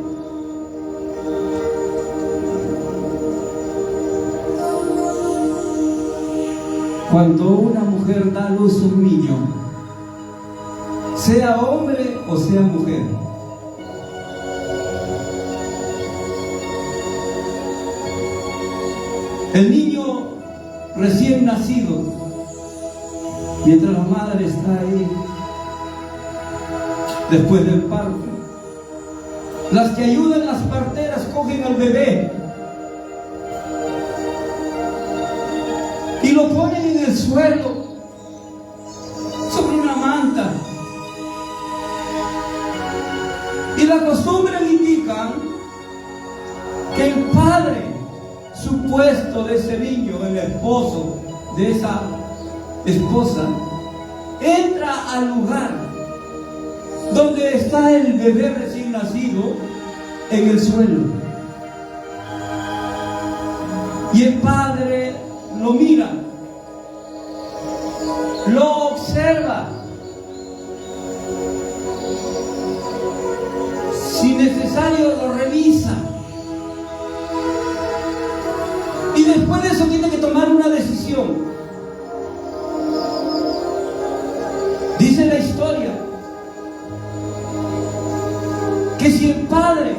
cuando una mujer da a luz un niño, sea hombre o sea mujer, el niño recién nacido, mientras la madre está ahí, después del parto, las que ayudan, las parteras, cogen al bebé y lo ponen en el suelo, sobre una manta. Y la costumbre indica que el padre supuesto de ese niño, el esposo de esa esposa, entra al lugar donde está el bebé recién nacido, en el suelo, y el padre lo mira, lo observa, si necesario lo revisa, y después de eso tiene que tomar una decisión. Dice la historia que si el padre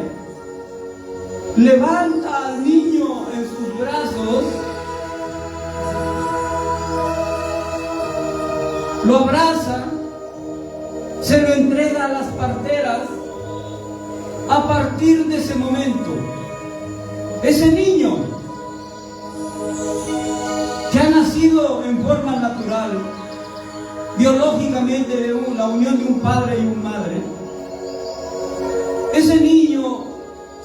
levanta al niño en sus brazos, lo abraza, se lo entrega a las parteras. A partir de ese momento, ese niño que ha nacido en forma natural, biológicamente de la unión de un padre y una madre, ese niño,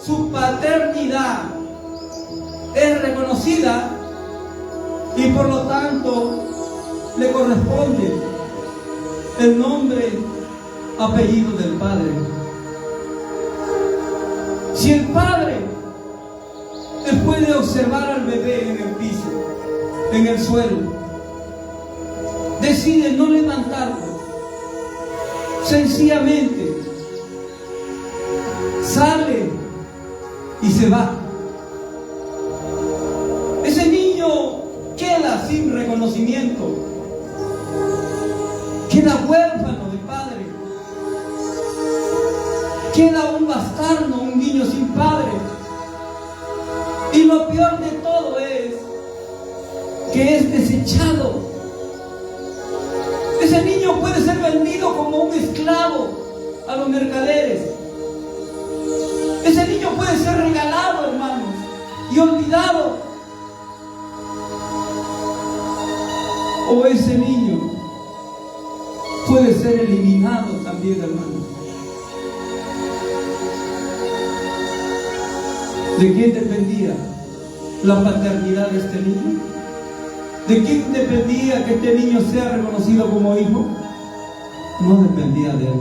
su paternidad es reconocida y por lo tanto le corresponde el nombre, apellido del padre. Si el padre, después de observar al bebé en el piso, en el suelo, decide no levantarlo, sencillamente sale y se va, ese niño queda sin reconocimiento, queda huérfano de padre, queda un bastardo, un niño sin padre. Y lo peor de todo es que es desechado. Ese niño puede ser vendido como un esclavo a los mercaderes. Ese niño puede ser regalado, hermanos, y olvidado. O ese niño puede ser eliminado también, hermanos. ¿De quién dependía la paternidad de este niño? ¿De quién dependía que este niño sea reconocido como hijo? No dependía de él,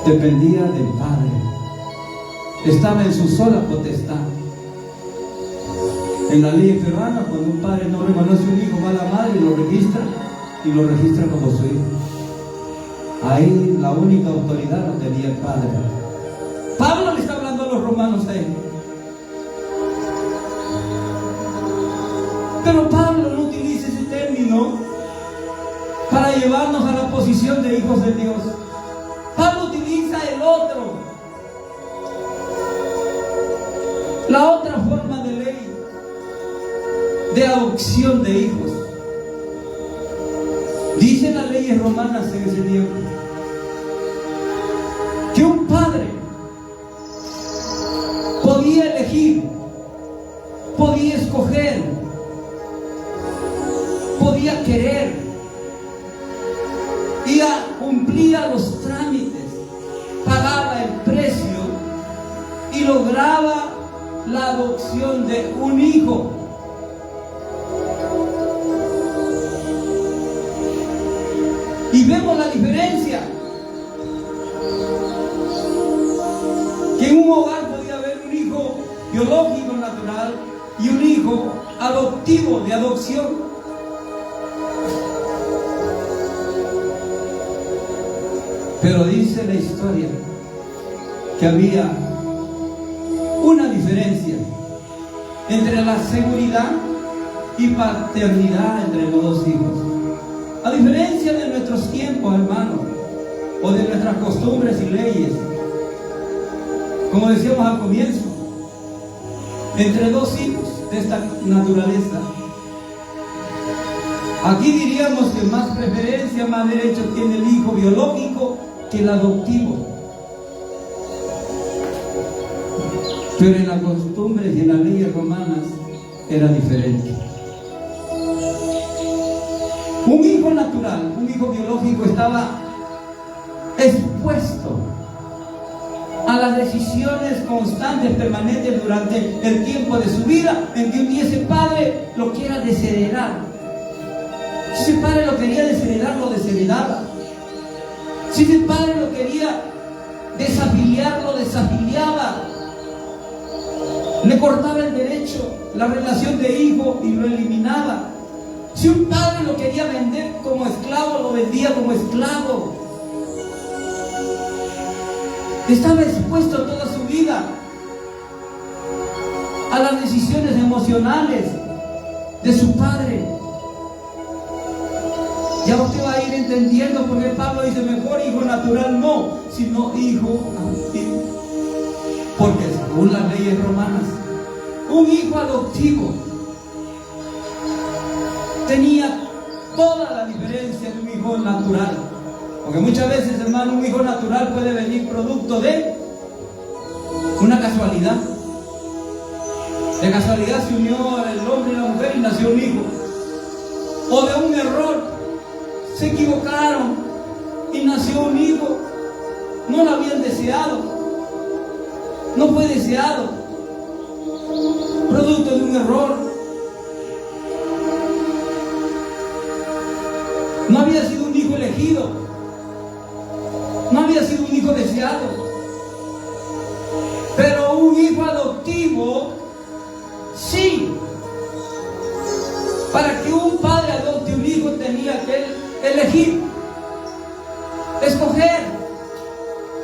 dependía del padre. Estaba en su sola potestad. En la ley peruana, cuando un padre no reconoce a un hijo, va a la madre y lo registra como su hijo. Ahí la única autoridad la tenía el padre. Pablo le está hablando a los romanos a él. Pero Pablo no utiliza ese término para llevarnos a la posición de hijos de Dios. Pablo utiliza el otro, la otra forma de ley de adopción de hijos. Dicen las leyes romanas en ese tiempo que un padre podía elegir, podía escoger, podía querer y cumplía los trámites, pagaba el precio y lograba la adopción de un hijo. Y vemos la diferencia, que en un hogar podía haber un hijo biológico natural y un hijo adoptivo de adopción. Pero dice la historia que había una diferencia entre la seguridad y paternidad entre los dos hijos. A diferencia de nuestros tiempos, hermanos, o de nuestras costumbres y leyes, como decíamos al comienzo, entre dos hijos de esta naturaleza, aquí diríamos que más preferencia, más derecho tiene el hijo biológico que el adoptivo. Pero en las costumbres y en las leyes romanas era diferente. Un hijo natural, un hijo biológico estaba expuesto a las decisiones constantes, permanentes durante el tiempo de su vida, en que un día ese padre lo quiera desheredar. Si ese padre lo quería desheredar, lo desheredaba. Si ese padre lo quería desafiliar, lo desafiliaba. Le cortaba el derecho, la relación de hijo y lo eliminaba. Si un padre lo quería vender como esclavo, lo vendía como esclavo. Estaba expuesto toda su vida a las decisiones emocionales de su padre. Ya usted va a ir entendiendo por qué Pablo dice mejor hijo natural no, sino hijo adoptivo. Porque según las leyes romanas, un hijo adoptivo tenía toda la diferencia natural. Porque muchas veces, hermano, un hijo natural puede venir producto de una casualidad. De casualidad se unió el hombre y la mujer y nació un hijo. O de un error, se equivocaron y nació un hijo. No lo habían deseado. No fue deseado. Producto de un error. No había sido un hijo elegido. No había sido un hijo deseado. Pero un hijo adoptivo, sí. Para que un padre adopte un hijo tenía que elegir, escoger,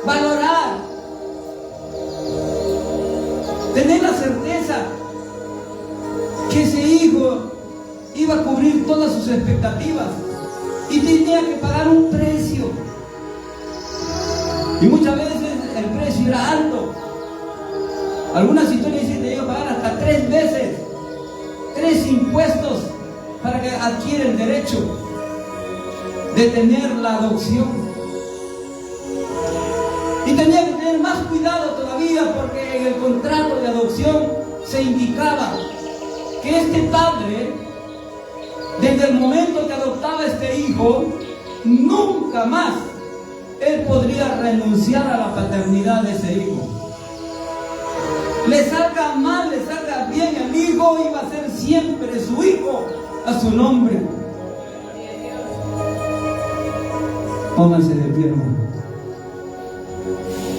valorar, tener la certeza que ese hijo iba a cubrir todas sus expectativas y tenía que pagar un precio. Y muchas veces el precio era alto. Algunas historias dicen que iba a pagar hasta 3 veces, 3 impuestos para que adquiera el derecho de tener la adopción. Y tenía que tener más cuidado todavía, porque en el contrato de adopción se indicaba que este padre, desde el momento que adoptaba a este hijo, nunca más él podría renunciar a la paternidad de ese hijo. Le salga mal, le salga bien, el hijo iba a ser siempre su hijo a su nombre. Pónganse de pie, hermano.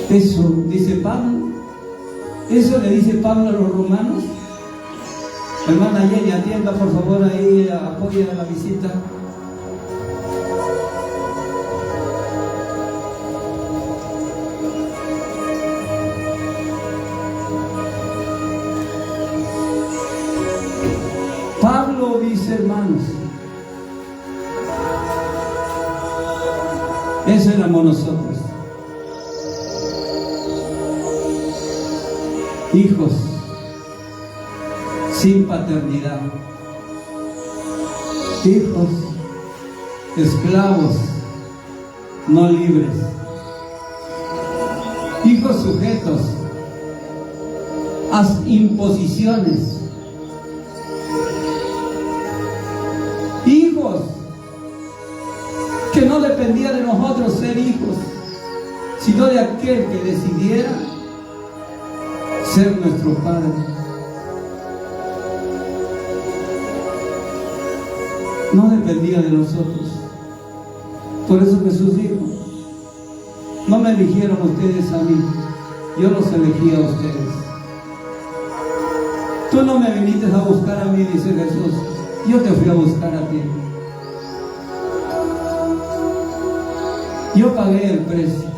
Eso dice Pablo. Eso le dice Pablo a los romanos. Hermana Jenny, atienda por favor ahí, apoya la visita. Pablo dice, hermanos, eso éramos nosotros, hijos sin paternidad, hijos esclavos no libres, hijos sujetos a imposiciones, hijos que no dependía de nosotros ser hijos, sino de aquel que decidiera ser nuestro Padre. No dependía de nosotros. Por eso Jesús dijo: no me eligieron ustedes a mí, yo los elegí a ustedes. Tú no me viniste a buscar a mí, dice Jesús, yo te fui a buscar a ti. Yo pagué el precio.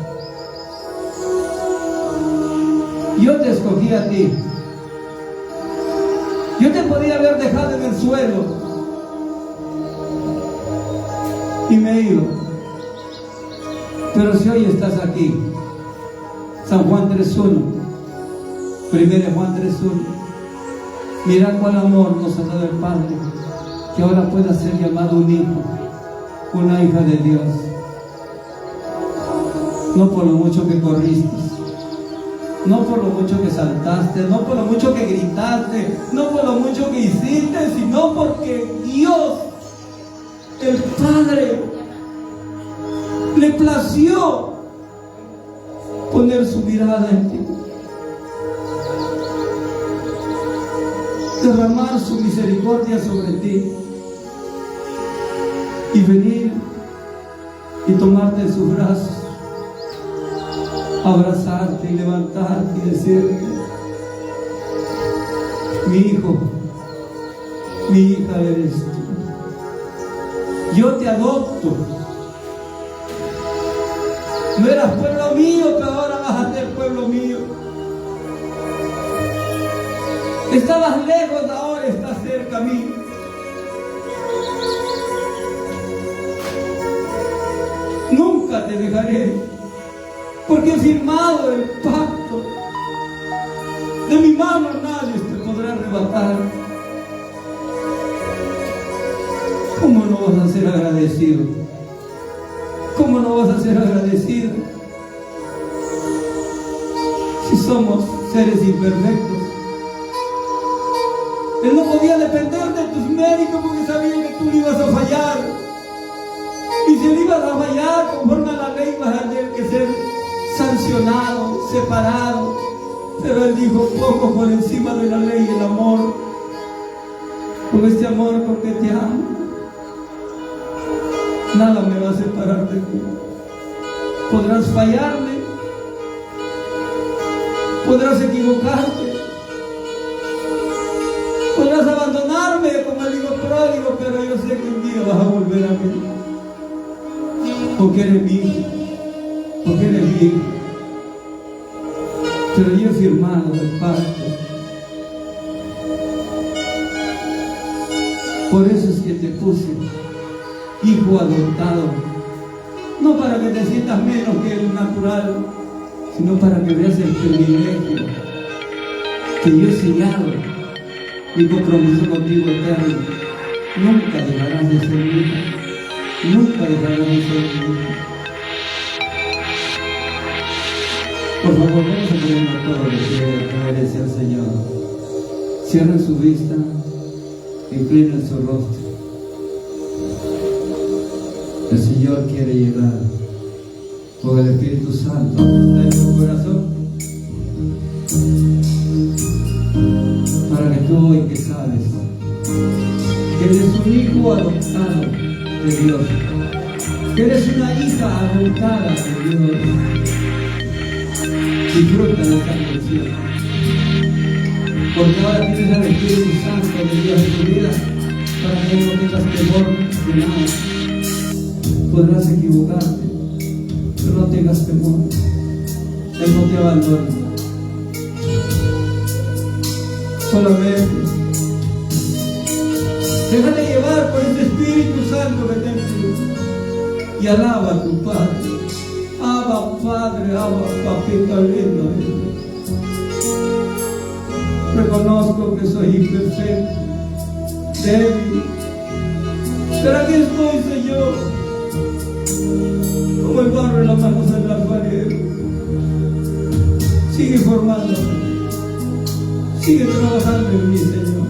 Yo te escogí a ti. Yo te podía haber dejado en el suelo y me he ido. Pero si hoy estás aquí, San Juan 3.1, 1 Juan 3.1, mira cuál amor nos ha dado el Padre, que ahora pueda ser llamado un hijo, una hija de Dios. No por lo mucho que corriste, no por lo mucho que saltaste, no por lo mucho que gritaste, no por lo mucho que hiciste, sino porque Dios, el Padre, le plació poner su mirada en ti, derramar su misericordia sobre ti y venir y tomarte en sus brazos, abrazarte y levantarte y decirte: mi hijo, mi hija eres tú, yo te adopto. No eras pueblo mío, pero ahora vas a ser pueblo mío. Estabas lejos, ahora estás cerca a mí. Nunca te dejaré, porque he firmado el pacto. De mi mano nadie te podrá arrebatar. ¿Cómo no vas a ser agradecido ¿Cómo no vas a ser agradecido si somos seres imperfectos? Él no podía depender de tus méritos porque sabía que tú le ibas a fallar. Y si le ibas a fallar conforme a la ley, vas a tener que ser sancionado, separado. Pero Él dijo: pongo por encima de la ley el amor. Con este amor con que te amo, nada me va a separar de ti. Podrás fallarme, podrás equivocarte, podrás abandonarme como el hijo pródigo, pero yo sé que un día vas a volver a mí, porque eres mi hijo, porque eres mi hijo. Pero yo he firmado el pacto. Por eso es que te puse hijo adoptado, no para que te sientas menos que el natural, sino para que veas el privilegio que yo he sellado, mi compromiso contigo eterno. Nunca dejarás de ser mi hijo, nunca dejarás de ser mi hijo. Por favor, vamos a ponernos todo lo que merece al Señor. Cierren su vista, inclinen su rostro. El Señor quiere llegar con el Espíritu Santo en tu corazón, para que tú hoy que sabes que eres un hijo adoptado de Dios, que eres una hija adoptada de Dios, disfruta de esta bendición, porque ahora tienes el Espíritu Santo de Dios en tu vida, para que no tengas temor de nada. Podrás equivocarte, pero no tengas temor. Él no te abandona. Solamente déjate llevar por ese Espíritu Santo que te en ti y alaba a tu Padre. Abba Padre, Abba Papito lindo. Reconozco que soy imperfecto, débil, pero aquí estoy, Señor, como el barro en las manos del alfarero. Sigue formándome, sigue trabajando en mí, Señor.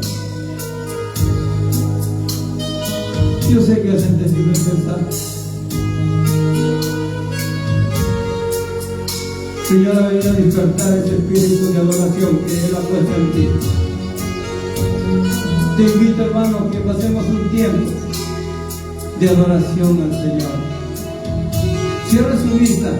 Yo sé que has entendido el mensaje. Señor, ha venido a despertar ese espíritu de adoración que Él ha puesto en ti. Te invito, hermano, que pasemos un tiempo de adoración al Señor. Cierre su vista.